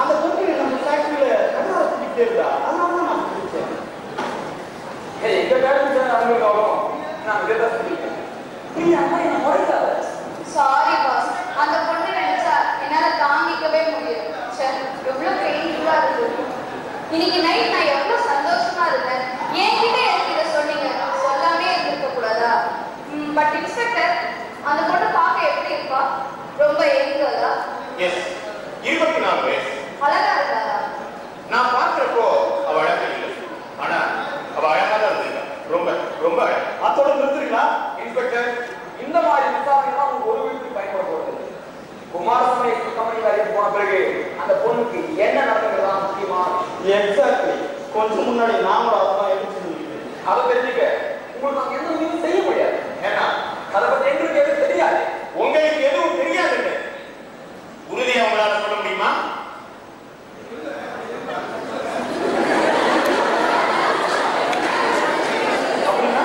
அந்த பொண்ணு நம்ம ஃபேக்டரியில கண்ணால குடிக்கிட்டே இருந்தா. அதனால தான் நான் குடிச்சேன். எங்க பேரண்ட்ஸ் அவங்களுக்கு அவ்வளோ நான் இதை சொல்லிட்டேன். நீ அம்மா என்ன முறைக்காத. சாரி பாஸ், அந்த பொண்ணு நினைச்சா என்னால தாங்கிக்கவே முடியும். எவ்வளவு பெயின்ஃபுல்லா இருக்கு. இன்னைக்கு நைட் நான் எவ்வளவு சந்தோஷமா இருந்தேன். என்கிட்ட எனக்கு இதை சொன்னீங்க, சொல்லாமே இருந்திருக்க கூடாதா? பட் இன்ஸ்பெக்டர், அந்த பொண்ணு பார்க்க எப்படி இருப்பா? ரொம்ப ஏங்கலா? எஸ், 24 வயசு. அழகா இருக்காளா? நான் பார்க்கிறப்போ அவ அழகா இல்லை, ஆனா அவ அழகா தான் இருந்திருக்கா. ரொம்ப ரொம்ப அழகா. அதோட நிறுத்துறீங்களா இன்ஸ்பெக்டர்? இந்த மாதிரி விசாரணைலாம் அவங்க ஒரு வீட்டுக்கு பயன்பட போறது. குமாரசாமி கம்பெனி வேலைக்கு போன பிறகு அந்த பொண்ணுக்கு என்ன நடந்துங்கிறதா முக்கியமா? எக்ஸாக்ட்லி. கொஞ்சம் முன்னாடி நாமளும் அதான் எழுதி அதை தெரிஞ்சுக்க உங்களுக்கு அங்க எந்த உதவியும் செய்ய முடியாது. ஏன்னா அதை பத்தி எங்களுக்கு எதுவும் தெரியாது. உங்களுக்கு எதுவும் தெரியாதுன்னு உறுதியா உங்களால சொல்ல முடியுமா? அப்படின்னா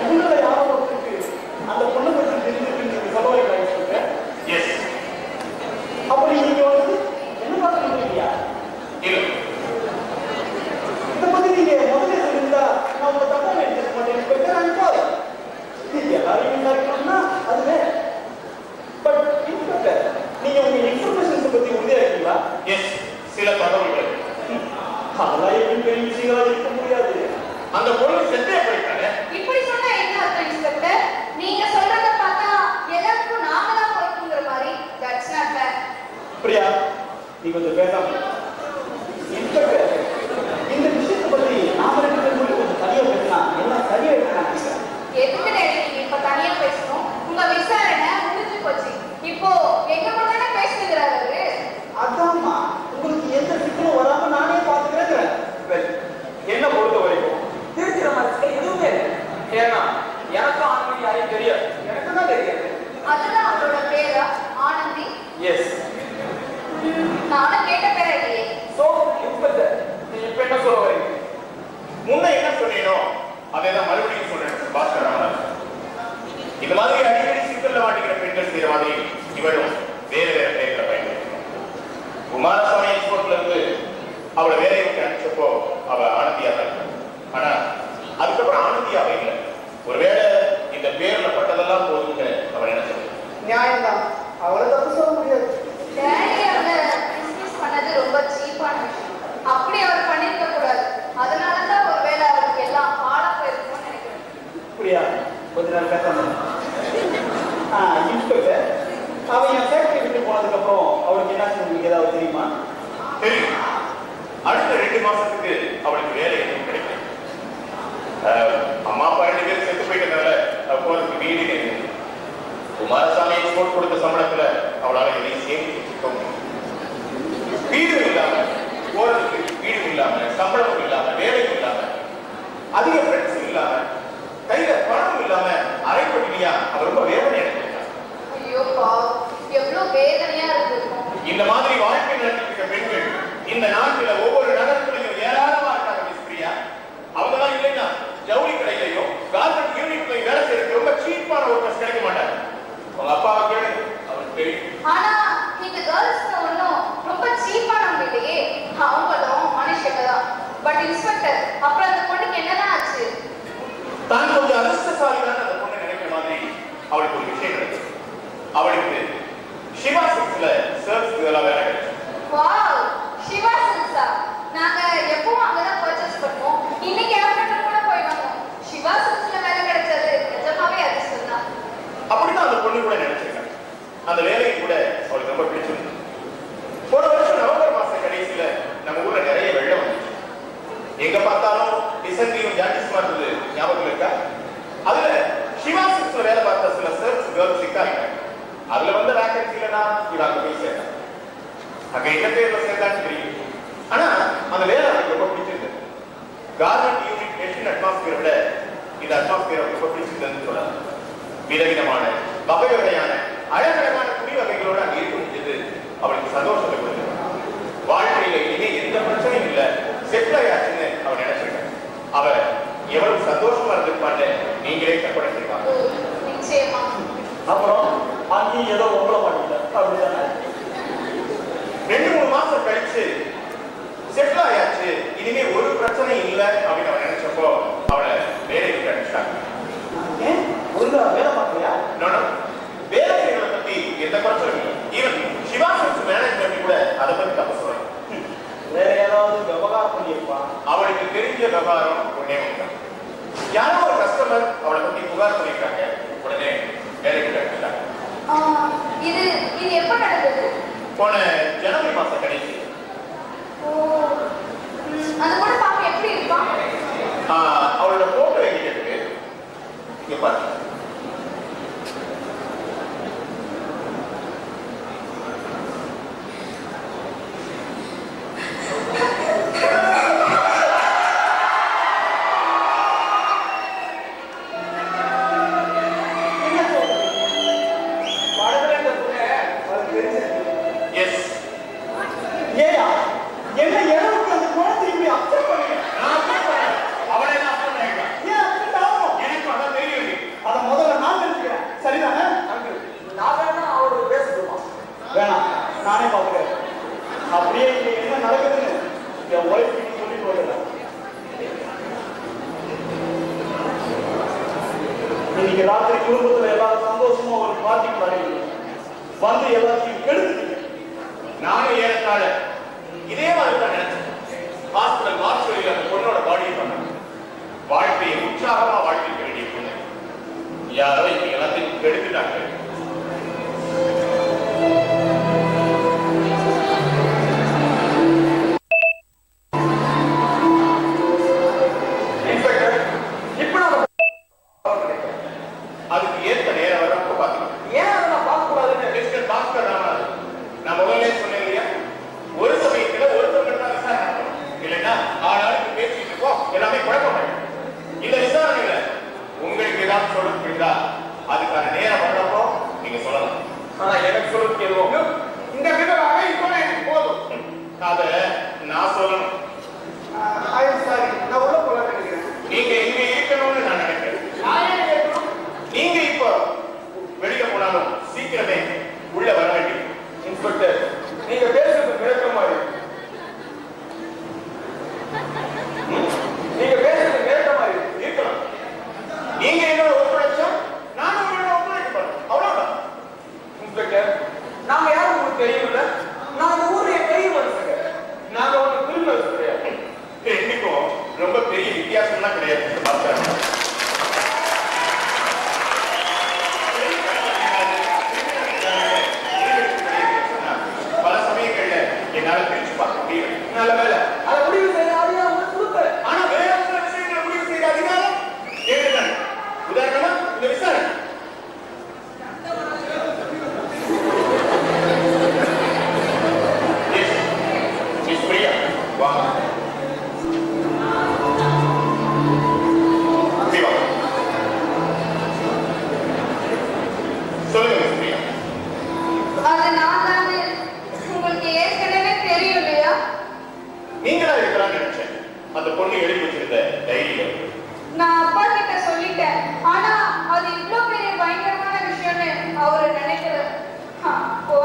உங்களை யாரோ ஒருத்தருக்கு அந்த பொண்ணை பற்றி தெரிஞ்சுட்டு சொல்ல வைக்கிறாங்க. எஸ். அப்படி நீங்க வந்து என்ன பார்த்து இல்லையா? இல்ல, இதை பத்தி நீங்க முதல்ல சொல்லியிருந்தா நான் உங்க தப்பா எடுத்துக்க மாட்டேன். அனுப்பாது எல்லாரையும் விசாரிக்கணும்னா அதுவே. பட் இன்ஸ்பெக்டர், நீங்க உங்க இன்ஃபர்மேஷன்ஸ் பத்தி உறுதியா இருக்கீங்களா? எஸ், சில தகவல்கள். அதெல்லாம் எப்படி பெரிய விஷயங்களா இருக்க முடியாது. அந்த பொண்ணு செத்தே போயிட்டாங்க. இப்படி சொன்னா என்ன அர்த்தம் இன்ஸ்பெக்டர்? நீங்க சொல்றத பார்த்தா எல்லாருக்கும் நாம தான் பொறுப்புங்கிற மாதிரி. That's not fair. பிரியா, நீ கொஞ்சம் பேசாம. இன்ஸ்பெக்டர், இந்த விஷயத்தை பத்தி நாம ரெண்டு பேரும் கொஞ்சம் தனியா பேசினா எல்லாம் சரியா இருக்கலாம். எதுக்கு நீங்க இப்ப தனியா பேசணும்? உங்க விசாரணை முடிஞ்சு போச்சு. இப்போ எங்க கூட தானே பேசுகிறாரு. அதாம்மா, உங்களுக்கு எந்த சிக்கலும் வராம நானே பாத்துக்கிறேன். என்ன பொறுத்த வரைக்கும் திருச்சிற மாதிரி எதுவுமே இல்லை. ஏன்னா எனக்கும் ஆனந்தி யாரையும் தெரியாது. எனக்கு தான் தெரியாது. அதுதான் அவரோட பேரா? ஆனந்தி? எஸ். நானும் கேட்ட பேரா இல்லையே. சோ இன்ஸ்பெக்டர், நீ இப்ப என்ன சொல்ல வரீங்க? முன்ன என்ன சொன்னீனோ அதை தான் மறுபடியும் சொல்றேன் பாஸ்கர் ராமன். இந்த மாதிரி அடிக்கடி சிக்கல்ல மாட்டிக்கிற பெண்கள் செய்யற மாதிரி இவரும் வேற வேற பெயர்களை பயன்படுத்தி குமாரசாமி எக்ஸ்போர்ட்ல இருந்து அவளை வேலையை விட்டு அனுப்பிச்சப்போ அவ ஆனந்தியா தான். ஆனா அதுக்கப்புறம் ஆனந்தியாவே இல்லை. ஒருவேளை இந்த பேர்ல பட்டதெல்லாம் போதுங்க அவன் நினைச்சது. நியாயம்தான், அவளை தப்பு சொல்ல முடியாது. டேடி அவரை டிஸ்மிஸ் பண்ணது ரொம்ப சீப்பான விஷயம். அப்படி அவர் பண்ணிருக்க கூடாது. அதனாலதான் ஒருவேளை அவருக்கு எல்லாம் பாடா போயிருக்கும்னு நினைக்கிறேன். பிரியா, கொஞ்ச நேரம் பேசாம. இன்ஸ்பெக்டர், அவன் என் ஃபேக்டரி விட்டு போனதுக்கு அப்புறம் அவருக்கு என்ன உங்களுக்கு ஏதாவது தெரியுமா? தெரியும். அடுத்த 2 மாசத்துக்கு அவளுக்கு வேலை எதுவும் கிடைக்கும். அம்மா அப்பா 2 பேரும் செத்து போயிட்டனால போறதுக்கு வீடு இல்லை. குமாரசாமி எக்ஸ்போர்ட் கொடுத்த சம்பளத்துல அவளால எதையும் சேமிச்சு வச்சுக்க முடியும். வீடு இல்லாம போறதுக்கு வீடு இல்லாம, சம்பளமும் இல்லாம, வேலையும் இல்லாம, அதிக ஃப்ரெண்ட்ஸும் இல்லாம, கையில பணமும் இல்லாம அரைப்பட்டினியா அவர் ரொம்ப வேதனை அடைஞ்சிருக்காங்க. ஐயோ பாவம், எவ்வளவு வேதனையா இருக்கும். இந்த மாதிரி வாழ்க்கை நடத்திருக்க பெண்கள் இந்த நாட்டுல ஒவ்வொரு நகரத்திலையும் ஏராளமா இருக்காங்க. மிஸ் பிரியா, அவங்கதான் இல்லைன்னா ஜவுளி கடையிலையோ கார்மெண்ட் யூனிட்லையும் வேலை செய்யறதுக்கு ரொம்ப சீப்பான ஒர்க்கர்ஸ் கிடைக்க மாட்டாங்க. உங்க அப்பாவை கேளு, அவருக்கு தெரியும். ஆனா இந்த கேர்ள்ஸ் ஒன்னும் ரொம்ப சீப்பானவங்க இல்லையே. அவங்களும் மனுஷங்க தான். பட் இன்ஸ்பெக்டர், அப்புறம் அந்த பொண்ணுக்கு என்னதான் ஆச்சு? தான் கொஞ்சம் அதிர்ஷ்டசாலிதான் அந்த பொண்ணு நினைக்கிற மாதிரி அவளுக்கு ஒரு விஷயம் கிடைச்சது. அவளுக்கு சிவா சிக்ஸ்ல சர்வீஸ் கேர்லா வேலை கிடைச்சது. வாவ், சிவா சில்க்ஸா? நாங்க எப்பவும் அங்கதான் பர்ச்சேஸ் பண்ணுவோம். இன்னைக்கு ஏர்போர்ட்ல கூட போய் வந்தோம். சிவா சில்க்ஸ்ல வேலை கிடைச்சது நிஜமாவே அதிர்ஷ்டம் தான். அப்படிதான் அந்த பொண்ணு கூட நினைச்சிருக்காங்க. அந்த வேலையை கூட அவளுக்கு ரொம்ப பிடிச்சிருந்தது. போன வருஷம் நவம்பர் மாச கடைசியில நம்ம ஊர்ல நிறைய வெள்ளம் வந்துச்சு. எங்க பார்த்தாலும் டிசென்ட்ரியும் ஜாண்டிஸுமா இருந்தது, ஞாபகம் இருக்கா? அதுல சிவா சிக்ஸ்ல வேலை பார்த்த சில சர்வீஸ் கேர்ள்ஸ் சிக்காங்க. அதுல வந்த வேகன்சில தான் இவ அங்க போய் சேர்ந்தாங்க. அங்க எங்க பேர்ல சேர்ந்தான்னு தெரியும். ஆனா அந்த வேலை அவளுக்கு ரொம்ப பிடிச்சிருந்தது. கார்மெண்ட் யூனிட் மெஷின் அட்மாஸ்பியரை விட இந்த அட்மாஸ்பியர் அவளுக்கு ரொம்ப பிடிச்சிருந்ததுன்னு சொல்லலாம். விதவிதமான வகை வகையான அழகழகான துணி வகைகளோடு அங்கே இருக்க முடிஞ்சது அவளுக்கு சந்தோஷத்தை கொடுத்தது. வாழ்க்கையில இனிமே எந்த பிரச்சனையும் இல்லை, செட்டில் ஆயாச்சுன்னு அவன் நினைச்சிருக்கான். அவ எவ்வளவு சந்தோஷமா இருந்திருப்பான்னு நீங்களே கற்பனை செய்வாங்க. நிச்சயமா. அப்புறம் அங்கேயும் ஏதோ உங்களை மாட்டீங்க அப்படிதானே? 2-3 மாசம் கழிச்சு செட்டில் ஆயாச்சு, இனிமே ஒரு பிரச்சனை இல்லை அப்படின்னு அவன் நினைச்சப்போ அவளை வேலை விட்டு அடிச்சிட்டாங்க. ஏன் ஒழுங்கா வேலை பார்க்கலையா? வேலை செய்யறதை பத்தி எந்த குறைச்சலும் இல்லை. ஈவன் சிவா சில்க்ஸ் மேனேஜ்மெண்ட் கூட அதை பத்தி தப்பு சொல்றாங்க. வேற ஏதாவது விவகாரம் பண்ணியிருப்பான். அவளுக்கு தெரிஞ்ச விவகாரம் ஒன்னே ஒன்று. யாரோ ஒரு கஸ்டமர் அவளை பத்தி புகார் பண்ணிருக்காங்க. போன ஜனவரி மாசம் கடைசி. ஓ, அந்த பொண்ணு பார்க்க எப்படி இருப்பான்? அவளோட போட்டோ எங்கிட்ட இருக்கு, இங்க பாருங்க. நானே பார்க்கிறேன். அப்படியே இங்க என்ன நடக்குதுன்னு என் ஒய்ஃப் சொல்லி போயிடலாம். இன்னைக்கு ராத்திரி குடும்பத்துல எல்லாரும் சந்தோஷமா ஒரு பார்ட்டிக்கு வரீங்க, வந்து எல்லாத்தையும் கெடுத்துட்டீங்க. நானும் ஏறத்தாழ இதே மாதிரி தான் நினைச்சேன். ஹாஸ்பிட்டல் மார்ச்சுவரியில் அந்த பொண்ணோட பாடியை பண்ணேன். வாழ்க்கையை உற்சாகமா வாழ்க்கைக்கு வேண்டிய பொண்ணு யாரோ இப்ப எல்லாத்தையும் கெடுத்துட்டாங்க. அதுக்கு ஏற்ற நேரம் வரப்போ பாத்துக்கலாம். ஏன் அதை நான் பார்க்க கூடாதுன்னு மிஸ்டர் பாஸ்கர் ராமநாதன், நான் முதல்ல சொன்னேன் இல்லையா, ஒரு சமயத்துல ஒருத்தர் தான் விசாரணை பண்ணணும். இல்லைன்னா ஆளாளுக்கு பேசிட்டு இருக்கோம், எல்லாமே குழப்பம். இந்த விசாரணையில உங்களுக்கு ஏதாவது சொல்ல புரியுதா, அதுக்கான நேரம் வர்றப்போ நீங்க சொல்லலாம். ஆனா எனக்கு சொல்றதுக்கு எதுவும் இந்த விதமாக இப்போ எனக்கு போதும். அதை நான் சொல்லணும். சாரி, நான் உள்ள போலான்னு நினைக்கிறேன். நீங்க இங்க இருக்கணும்னு நான் நினைக்கிறேன். நீங்க இப்போ வெளியில போனாலும் சீக்கிரமே உள்ள வர வேண்டியது. இன்ஸ்பெக்டர், நீங்க பேசுறது மிரட்டல் மாதிரி. நீங்க பேசுறது மிரட்டல் மாதிரி இருக்கலாம். நீங்க என்னோட ஒப்படைச்சா நானும் உங்களோட ஒப்படைக்கப்படும், அவ்வளவுதான். இன்ஸ்பெக்டர், நாங்க யாரும் உங்களுக்கு தெரியல. நாங்க ஊர்ல பெரிய மனுஷங்க. நாங்க ஒண்ணு கிரிமினல்ஸ் கிடையாது. ரெண்டுக்கும் ரொம்ப பெரிய வித்தியாசம்லாம் கிடையாது. பல சமயங்கள்ல என்னால பிரிச்சு பார்க்க முடியும். நல்ல வேலை, அதை முடிவு செய்ய அதிகாரம் உங்களுக்கு கொடுத்தேன். ஆனா வேற சில விஷயங்களை முடிவு செய்த அதிகாரம் ஏற்றுதான். உதாரணமா இந்த விசாரணை. மிஸ் பிரியா வாங்க. சொல்லுங்க மிஸ் பிரியா. அது நான் தானே, உங்களுக்கு ஏற்கனவே தெரியும் இல்லையா? நீங்களா இருக்கலாம்னு நினைச்சேன். அந்த பொண்ணு எழுதி வச்சிருந்த டைரியில நான் அப்பா கிட்ட சொல்லிட்டேன். ஆனா அது இவ்வளவு பெரிய பயங்கரமான விஷயம்னு அவரு நினைக்கல.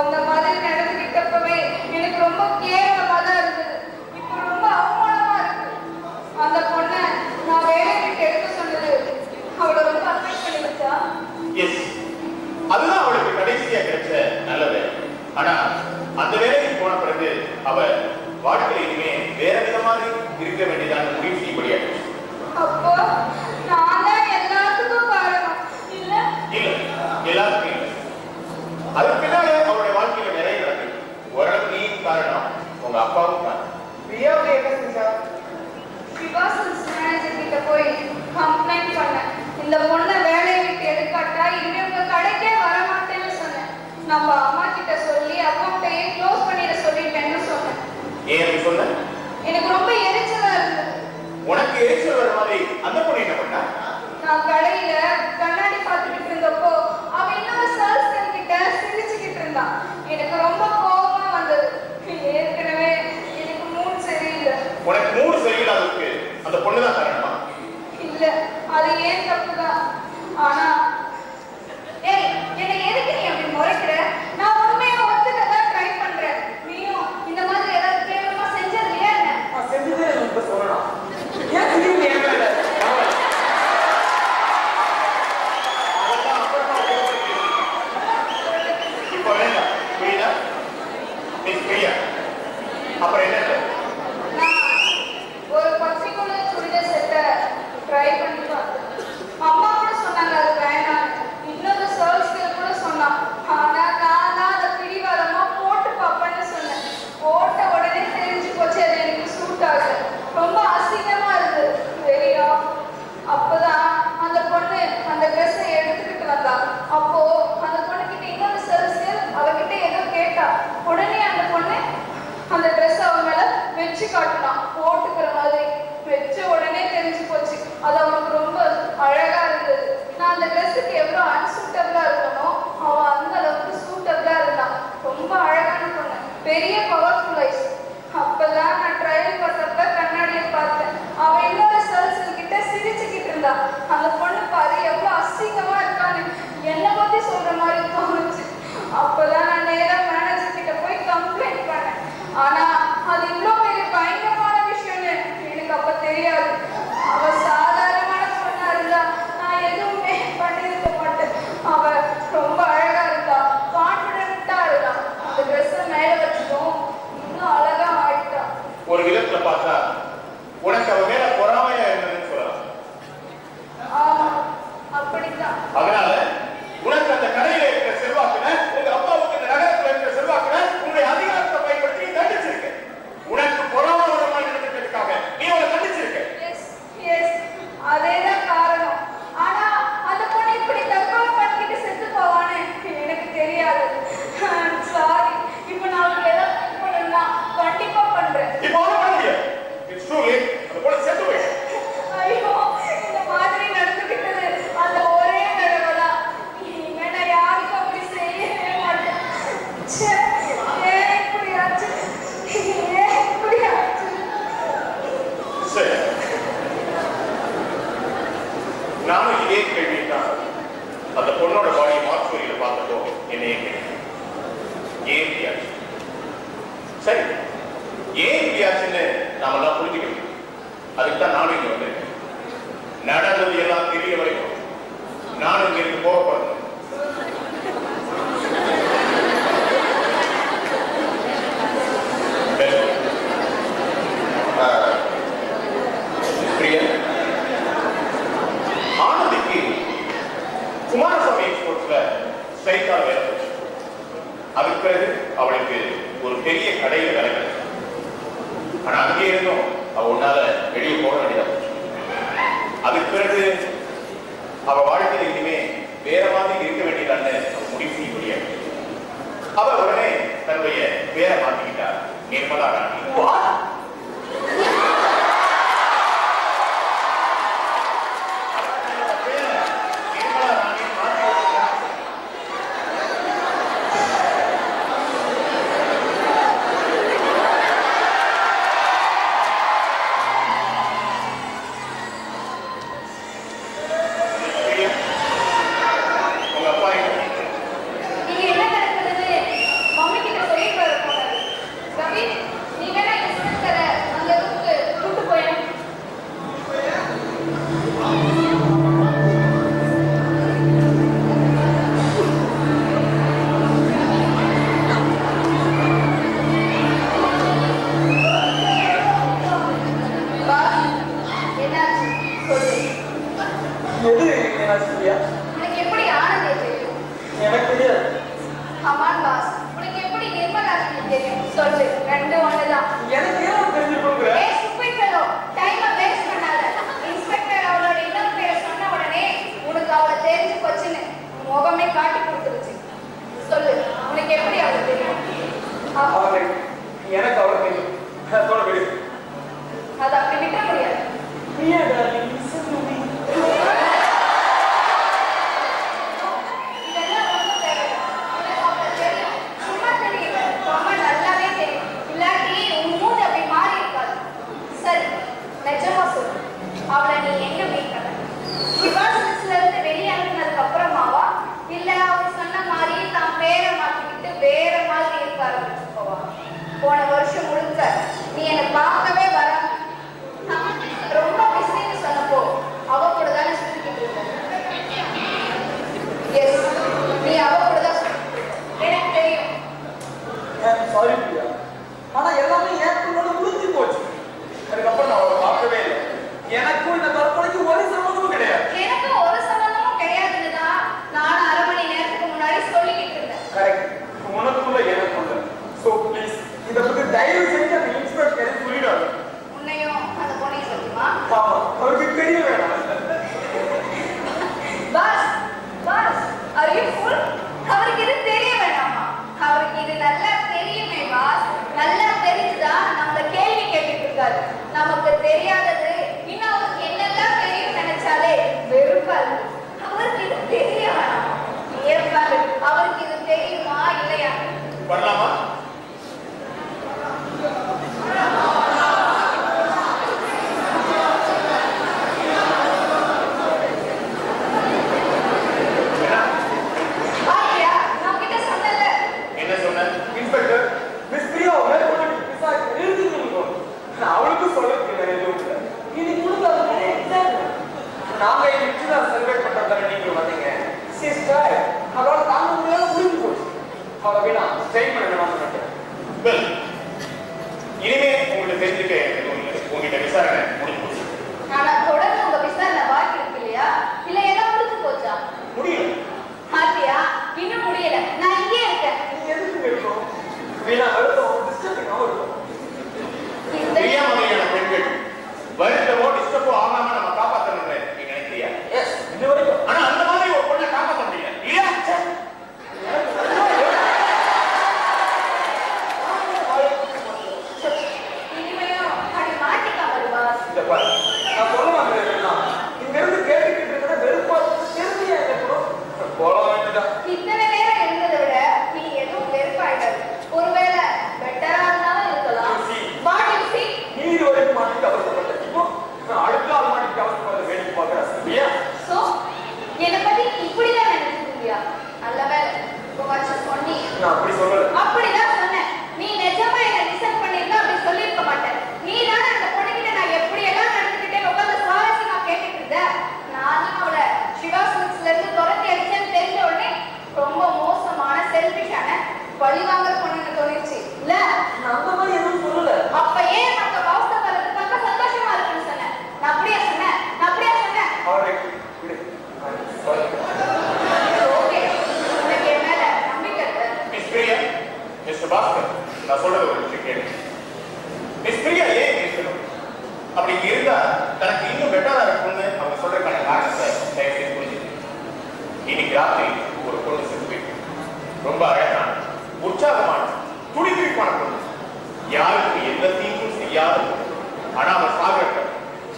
அந்த மாதிரி நடந்துக்கிட்டப்பவே எனக்கு ரொம்ப கேவலமா தான் இருந்தது. இப்போ ரொம்ப அவமானமா இருக்கு. அந்த பொண்ணை நான் வேலை விட்டு எடுக்க சொன்னது அவளை ரொம்ப அஃபெக்ட் பண்ணி வச்சா. எஸ், அதுதான் அவளுக்கு கடைசியா கிடைச்ச நல்ல வேலை. ஆனா அந்த வேலைக்கு போன பிறகு அவ வாழ்க்கையில இனிமே வேற விதமாக இருக்க வேண்டியதான முடிவு செய்யப்படியாச்சு. அப்போ நான் தான் எல்லாத்துக்கும் காரணம் இல்ல? இல்ல, எல்லாருக்கும் இல்லை. அதுக்கு பின்னாலே அவருடைய வாழ்க்கையில நிறைய நடக்குது. ஓரளவுக்கு நீயும் காரணம், உங்க அப்பாவும் காரணம். பிரியாவுக்கு என்ன செஞ்சா? சிவாசன்ஸ் மேனேஜர் கிட்ட போய் கம்ப்ளைண்ட் பண்ணேன். இந்த பொண்ணை வேலையை விட்டு எடுக்காட்டா இனிமே உங்க கடைக்கே வரமாட்டேன்னு சொன்னேன். நம்ம அம்மா கிட்ட சொல்லி அக்கௌண்ட்டையே க்ளோஸ் பண்ணிட சொல்லிட்டேன்னு சொன்னேன். ஏன் சொன்ன? எனக்கு ரொம்ப எரிச்சலா இருந்தது. உனக்கு எரிச்சல் வர மாதிரி அந்த பொண்ணு என்ன பண்ணா? நான் கடையில கண்ணாடி பார்த்துக்கிட்டு இருந்தப்போ அவ இன்னொரு சேல்ஸ்மேன் கிட்ட சிரிச்சுக்கிட்டு இருந்தான். எனக்கு ரொம்ப கோபமா வந்தது. ஏற்கனவே எனக்கு மூட் சரியில்லை. உனக்கு மூடு சரியில்லாததுக்கு அந்த பொண்ணுதான் காரணமா? இல்ல, அது ஏன் தப்புதான். ஆனா ஏய், என்னை எதுக்கு நீ அப்படி முறைக்கிற? நான் உண்மையா ஒத்துக்க தான் ட்ரை பண்றேன். நீயும் இந்த மாதிரி ஏதாவது கேவலமா செஞ்சது இல்லையா என்ன? நான் செஞ்சதே எனக்கு சொல்லலாம். ஏன் திடீர்னு என் மேல? அதெல்லாம் அப்புறமா காட்டினான் போட்டுக்கிற மாதிரி. வச்ச உடனே தெரிஞ்சு போச்சு அது அவனுக்கு ரொம்ப அழகா இருந்தது. நான் அந்த ட்ரெஸ்ஸுக்கு எவ்வளோ அன்சூட்டபிளா இருக்கனோ அவன் அந்த அளவுக்கு சூட்டபிளா இருந்தான். ரொம்ப அழகான பொண்ணு, பெரிய பவர்ஃபுல் ஐஸ். அப்பதான் நான் ட்ரையல் பார்த்தப்ப கண்ணாடியை பார்த்தேன். அவன் இன்னொரு சர்சல் கிட்ட சிரிச்சுக்கிட்டு இருந்தா. அந்த பொண்ணு பாரு எவ்வளவு அசிங்கமா இருக்கான்னு என்னை பத்தி சொல்ற மாதிரி தோணுச்சு. அப்பதான் நான் நேரா மேனேஜர் கிட்ட போய் கம்ப்ளைண்ட் பண்ணேன். ஆனா அது இவ்வளவு பெரிய பயங்கரமான விஷயம்னு எனக்கு அப்ப தெரியாது. அவ சாதாரணமான பொண்ணா இருந்தா நான் எதுவுமே பண்ணிருக்க மாட்டேன். அவ ரொம்ப அழகா இருந்தா, கான்பிடென்ட்டா இருந்தா. அந்த ட்ரெஸ்ஸை மேல வச்சதும் இன்னும் அழகா ஆயிட்டா. ஒரு விதத்துல பார்த்தா உனக்கு அவ மேல பொறாமையா இருந்ததுன்னு சொல்லலாம். ஆமா, அப்படித்தான். அதனால உனக்கு அந்த கடையில இருக்கிற செல்வாக்குன, உங்க அப்பாவுக்கு இந்த நகரத்துல இருக்கிற செல்வாக்குன, உன்னுடைய அதிகாரத்தை பயன்படுத்தி நீ தண்டிச்சிருக்க. உனக்கு பொறாமை வர மாதிரி நடந்துக்கிறதுக்காக நீ அவளை தண்டிச்சிருக்க. எஸ், அதேதான் காரணம். ஆனா அந்த பொண்ணு இப்படி தற்கொலை பண்ணிட்டு செத்து போவான்னு எனக்கு தெரியாது. சாரி. இப்ப நான் அவளுக்கு ஏதாவது பண்ணணும்னா கண்டிப்பா பண்றேன். இப்போ ஒண்ணும் பண்ண முடியாது. It's too late. அந்த பொண்ணு செத்து போயிடுச்சு. ஐயோ, இந்த மாதிரி நடந்துக்கிட்டது அந்த ஒரே தடவை தான். இனிமே நான் யாருக்கும் அப்படி செய்யவே மாட்டேன். ச்சே, ஏன் இப்படி ஆச்சு? ஏன் இப்படி ஆச்சு? சரி, நானும் இதே கேள்வி தான் அந்த பொண்ணோட பாடியை மார்ச்சுவரியில பார்த்தப்போ என்னையே கேட்டேன். ஏன் இப்படியாச்சு? சரி, ஏன் இப்படியாச்சுன்னு நாம எல்லாம் புரிஞ்சுக்கணும். அதுக்கு தான் நானும் இங்க வந்திருக்கேன். நடந்தது எல்லாம் தெரிய வரைக்கும் நானும் இங்க இருந்து போகப்படணும். ஆனந்திக்கு குமாரசாமி எக்ஸ்போர்ட்ஸ்ல ஸ்ட்ரைக்கா வேலை போச்சு. அதுக்கு பிறகு அவளுக்கு ஒரு பெரிய கடையில வேலை கிடைச்சது. ஆனா அங்கே இருந்தும் அவ உன்னால வெளியே போக வேண்டியதா போச்சு. அதுக்கு பிறகு அவ வாழ்க்கையில இனிமே வேற மாதிரி இருக்க வேண்டியதான்னு முடிவு செய்ய முடியாது. அவ உடனே தன்னுடைய பேரை மாத்திக்கிட்டா, நிர்மலா ராணி. நீங்க என்ன நடக்குதுன்னு மம்மி கிட்ட சொல்லிட்டு வர போறாரு. ரவி, நீ வேணா இன்ஸ்பெக்டர அந்த ரூமுக்கு கூட்டு போயேன். வா, என்னாச்சு சொல்லு. எது என்னாச்சு பிரியா? உனக்கு எப்படி ஆனந்தே தெரியும்? எனக்கு தெரியாது. அம்மான் பாஸ், உனக்கு எப்படி நிர்மலாக்கு தெரியும்? சொல்லு. ரெண்டு ஒண்ணுதான். எனக்கு ஏன் தெரிஞ்சுக்கணுங்கிற? ஏய் stupid fellow, time வேஸ்ட் பண்ணாத. இன்ஸ்பெக்டர் அவளோட இன்னொரு பேரை சொன்ன உடனே உனக்கு அவளை தெரிஞ்சு போச்சுன்னு முகமே காட்டி கொடுத்துருச்சு. சொல்லு, உனக்கு எப்படி அவளை தெரியும்? அவளை எனக்கு அவளை தெரியும். அதோட விடு. அதை அப்படி விட்ட முடியாது. Priya darling, listen to me. இதெல்லாம் ஒண்ணும் தேவையில்லை. உனக்கு அவளை தெரியும். சும்மா தெரியல, ரொம்ப நல்லாவே தெரியும். இல்லாட்டி உன் மூடு அப்படி மாறி இருக்காது. சரி, நிஜமா சொல்லு, அவளை நீ எங்க மீட் பண்ண? சிவாசனத்துல இருந்து வெளியே அனுப்பினதுக்கு அப்புறமாவா, இல்ல அவள் சொன்ன மாதிரி தான் பேரை மாத்திக்கிட்டு வேற மாதிரி இருக்க ஆரம்பிச்சு போவா? போன வருஷம் முழுக்க நீ என்னை பார்க்கவே வர ரொம்ப பிஸின்னு சொன்னப்போ அவ கூட தானே சுத்திக்கிட்டு இருந்த. எஸ், நீ அவ கூட தான் சுத்திக்கிட்டு இருந்த. எனக்கு தெரியும். சாரி பிரியா, ஆனா எல்லாமே ஏற்கனவே முடிஞ்சு போச்சு. அதுக்கப்புறம் நான் அவளை பார்க்கவே இல்லை. எனக்கும் இந்த தற்கொலைக்கு ஒரு சம்மந்தமும் கிடையாது. எனக்கும் ஒரு சம்பந்தமும் கிடையாதுன்னு தான் நான் அரை மணி நேரத்துக்கு முன்னாடி சொல்லிக்கிட்டு இருந்தேன். கரெக்ட், உனக்குள்ள எனக்குள்ள. ஸோ ப்ளீஸ் இதை பத்தி தயவு செஞ்சு அந்த இன்ஸ்பெக்டர் சொல்லிடாது. வரலாமா? பாத்தியா, நான் உன்கிட்ட சொன்னேன்ல. என்ன சொன்ன? இன்ஸ்பெக்டர், மிஸ் பிரியா மேற்கொண்டு விசாரிச்சு எழுதிக்கணும். அவளுக்கு சொல்றதுக்கு வேற எதுவும் இல்லை. இது கொடுத்தா நாங்க இதுதான் சர்வே பண்றதால நீங்க வந்தீங்க. சிஸ்டர், அவளோட தாங்க முடியாத முடிஞ்சு போச்சு. அவளை வேணா ஸ்டெயின் பண்ண மாட்டேன். வெல், இனிமே உங்களுக்கு தெரிஞ்சுக்க எதுவும் இல்லை. உங்ககிட்ட விசாரணை முடிஞ்சு போச்சு. ஆனா தொடர்ந்து உங்க விசாரணை பாக்கி இருக்கு இல்லையா? இல்ல எல்லாம் முடிஞ்சு போச்சா? முடியல. பாத்தியா, இன்னும் முடியல. நான் இங்கே இருக்கேன். நீங்க எதுக்கு இருக்கணும்? வீணா அழுத்தம் டிஸ்டர்பிங்காகவும் இருக்கும். பிரியா மாதிரியான பெண்கள் வருத்தமோ டிஸ்டர்போ ஆகாம நம்ம காப்பாற்றணும்னு நீங்க நினைக்கிறியா? எஸ், இது வரைக்கும். ஆனா அந்த மாதிரி ஒரு பொண்ணை காப்பாற்ற முடியல இல்லையா? இனிமையும் அப்படி மாட்டிக்காம பாஸ். இந்த பாரு, நான் சொல்ல வந்தேன்னா இங்க இருந்து கேட்டுக்கிட்டு இருக்கிற வெறுப்பா தெரிஞ்சு இருக்கணும். போல வேண்டியதான். இத்தனை நேரம் இருந்ததை விட நீ எதுவும் வெறுப்பாயிடாது. ஒருவேளை பெட்டரா இருந்தாலும் இருக்கலாம். What you see? நீ இது வரைக்கும் மாட்டிட்டு அவசரப்பட்ட. இப்போ நான் அடுத்த ஆள் மாட்டிட்டு அவசரப்பட்ட வேடிக்கை பார்க்கறேன். இல்லையா? So, என்னை பத்தி இப்படிதான் நினைச்சிருக்கியா? நல்ல வேலை, இப்போ வச்சு சொன்னி. நான் அப்படி சொல்லல. அப்படிதான் சொன்னேன். நீ நிஜமா என்ன டிசைன் பண்ணிருந்தா அப்படி சொல்லியிருக்க மாட்டேன். நீ தானே அந்த பொண்ணுகிட்ட நான் எப்படி எல்லாம் நடந்துக்கிட்டே உட்காந்து சுவாரஸ்யமா கேட்டுட்டு இருந்த. நானும் அவளை சிவா சில்க்ஸ்ல இருந்து துரத்தி அடிச்சேன்னு தெரிஞ்ச உடனே ரொம்ப மோசமான செல்ஃபிஷான பழிவாங்கல் பொண்ணுன்னு தோணிருச்சு இல்ல? நான் அந்த மாதிரி எதுவும் சொல்லல. அப்ப ஏன் மத்த வாஸ்தவ பார்க்க சந்தோஷமா இருக்குன்னு சொன்னேன். நான் அப்படியே சொன்னேன். அவரை விடு. சாரி. ஓகே, உனக்கு என் மேல நம்பிக்கை இருக்கு. மிஸ் பிரியா, மிஸ்டர் பாஸ்கர், நான் சொல்றது ஒரு விஷயம் கேளு. மிஸ் பிரியா ஏன் இருக்கணும்? அப்படி இங்க இருந்தா தனக்கு இன்னும் பெட்டரா இருக்கும்னு அவங்க சொல்றதுக்கான காரணத்தை தயவு செய்து புரிஞ்சுக்கணும். இன்னைக்கு ராத்திரி ஒரு பொண்ணு செத்து போயிட்டு ரொம்ப அழகான, உற்சாகமான, துடிதுடிப்பான பொண்ணு. யாருக்கு எந்த தீங்கும் செய்யாத பொண்ணு. ஆனா அவன் சாகரத்தை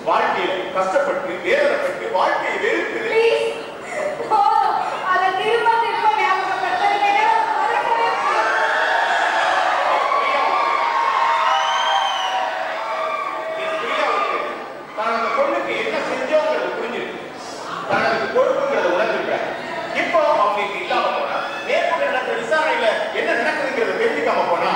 வாழ்க்கையில கஷ்டப்பட்டு வேதனைப்பட்டு வாழ்க்கையை வெறுத்து ப்ளீஸ் போதும். அதை திரும்ப திரும்ப ஞாபகப்படுத்தாதீங்க. எனக்கு மறக்கவே முடியாது. மிஸ் பிரியாவுக்கு தான் அந்த பொண்ணுக்கு என்ன செஞ்சோங்கிறது புரிஞ்சிருக்கு. தான் அதுக்கு பொறுப்புங்கிறத உணர்ந்திருக்காரு. இப்போ அவங்க இங்க இல்லாம போனா மேற்கொண்டு நடக்கிற விசாரணையில என்ன நடக்குதுங்கிறத தெரிஞ்சுக்காம போனா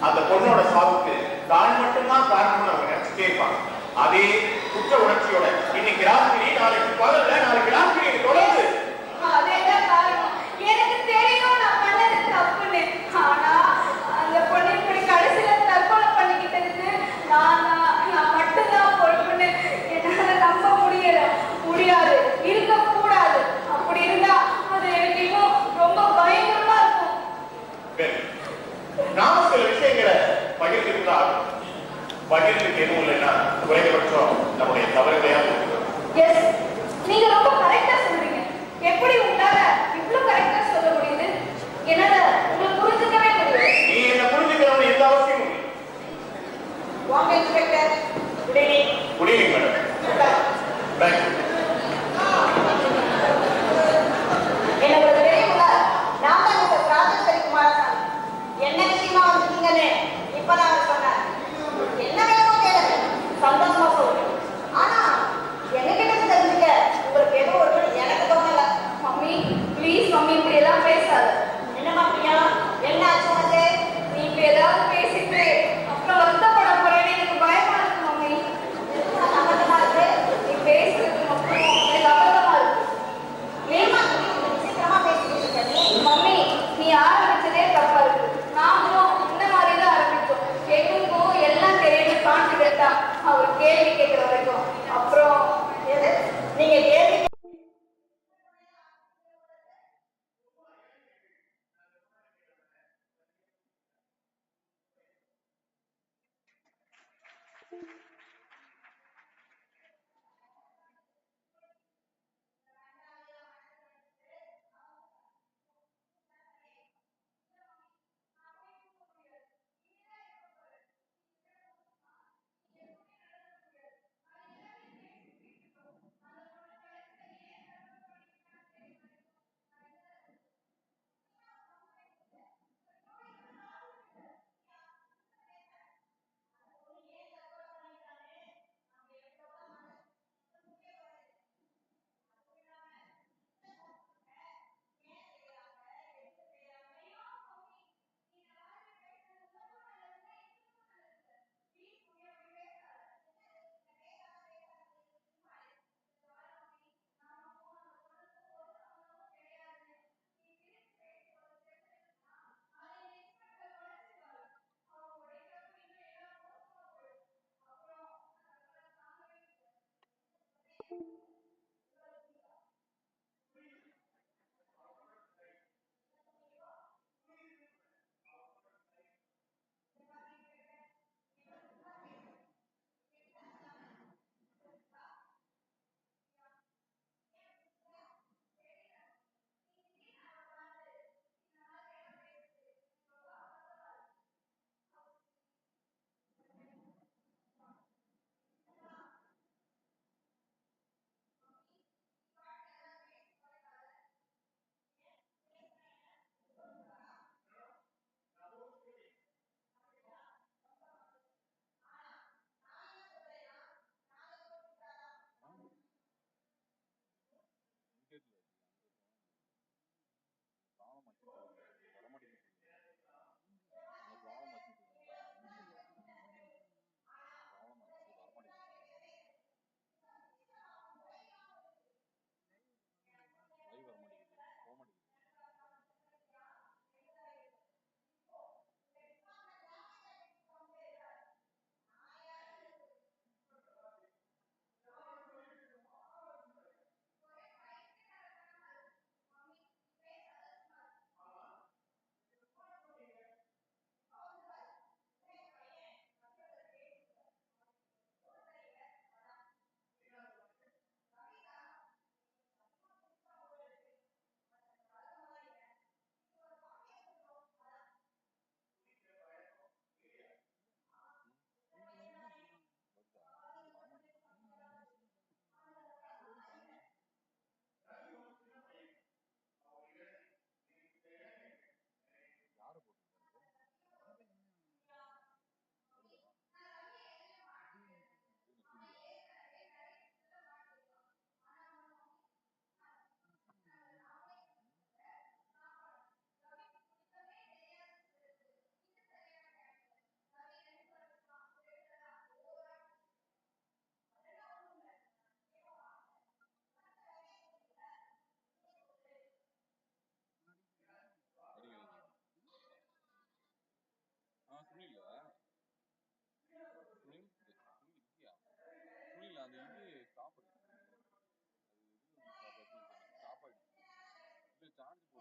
அந்த பொண்ணோட சாவுக்கு தான் மட்டும்தான் காரணம்னு அவங்க நினைச்சுட்டே இருப்பாங்க. அதே குற்ற உணர்ச்சியோட இன்னைக்கு ராத்திரி, நாளைக்கு பகல்ல, நாளைக்கு ராத்திரி தொடர்ந்து அதேதான் காரணம். எனக்கு தெரியும் நான் பண்ணது தப்புன்னு. ஆனா அந்த பொண்ணு இப்படி கடைசியில தற்கொலை பண்ணிக்கிட்டதுக்கு நான் மட்டும்தான் பொறுப்புன்னு என்னால நம்ப முடியல. முடியாது, இருக்கக்கூடாது. அப்படி இருந்தா அது எனக்கு இன்னும் ரொம்ப பயங்கரமா இருக்கும். நாம சில விஷயங்களை பகிர்ந்துருந்தா பகிர்ந்துக்கு எதுவும் இல்லைன்னா குறைந்தபட்சம் நம்முடைய தவறுகளையா எஸ், நீங்க ரொம்ப கரெக்டா சொல்றீங்க. எப்படி உங்களால இவ்ளோ கரெக்டா சொல்ல முடியுது? என்னால உங்களுக்கு புரிஞ்சுக்கவே முடியல. நீ என்ன புரிஞ்சுக்கணும்னு எந்த அவசியமும் இல்லை. வாங்க inspector. Good evening. Good evening madam. Thank you. என்ன உங்களுக்கு தெரியுங்கள? நான் தான் மிஸ்டர் ராஜேஸ்வரி குமாரசாமி. என்ன விஷயமா வந்திருக்கீங்கன்னு இப்பதான் அவர் சொன்னார். என்ன வேணுமோ கேளுங்க, சந்தோஷமா சொல்லுங்க. ஆனா எங்ககிட்ட தெரிஞ்சுக்க உங்களுக்கு ஏதோ ஒரு எனக்கு தோணல. மம்மி ப்ளீஸ் மம்மி, இப்படி எல்லாம் பேசாத. என்னமா பிரியா, என்ன ஆச்சு உனக்கு? நீ இப்ப ஏதாவது பேசிட்டு அப்புறம் வருத்தப்பட போறேன்னு எனக்கு பயமா இருக்கு மம்மி. எதுவும் சம்பந்தமா இருக்கு? நீ பேசுறது மட்டும் எனக்கு அபத்தமா இருக்கு. ஏமா சீக்கிரமா பேசிட்டு இருக்க நீ? மம்மி, நீ ஆரம்பிச்சதே தப்பா இருக்கு. நாமளும் இந்த மாதிரி தான் ஆரம்பிச்சோம். எங்களுக்கும் எல்லாம் தெரியும் கான்ஃபிடென்ட்டா அவர் கேள்வி கேட்கிற வரைக்கும். அப்புறம் எது? நீங்க கேள்வி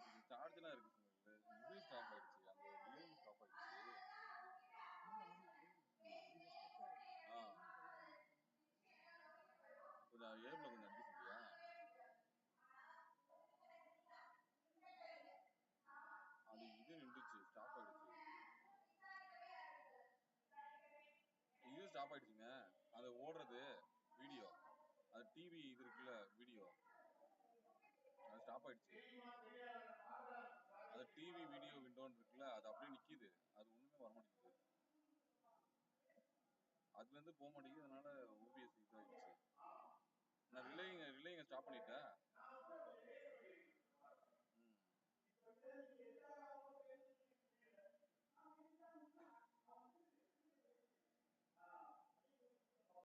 போட்டு சார்ஜ்லாம் இருக்கு சொன்னீங்கல்ல, இது ஸ்டாப் ஆயிடுச்சு, அந்த ரிலேயும் ஸ்டாப் ஆயிடுச்சு. கொஞ்சம் ஏப்ல கொஞ்சம் அடிக்க சொல்லியா? அது இது நின்றுச்சு, ஸ்டாப் ஆயிடுச்சு. இது ஸ்டாப் ஆயிடுச்சுங்க. அது ஓடுறது வீடியோ, அது டிவி இது இருக்குல்ல வீடியோ, அது ஸ்டாப் ஆயிடுச்சு. அது டிவி வீடியோ விண்டோன்னு இருக்குல்ல, அது அப்படியே நிக்குது, அது ஒண்ணுமே வர மாட்டேங்குது. அதுல இருந்து போக மாட்டேங்குது, அதனால ஓபிஎஸ் இதாயிடுச்சு. நான் ரிலேயிங்க ஸ்டாப் பண்ணிட்டேன்.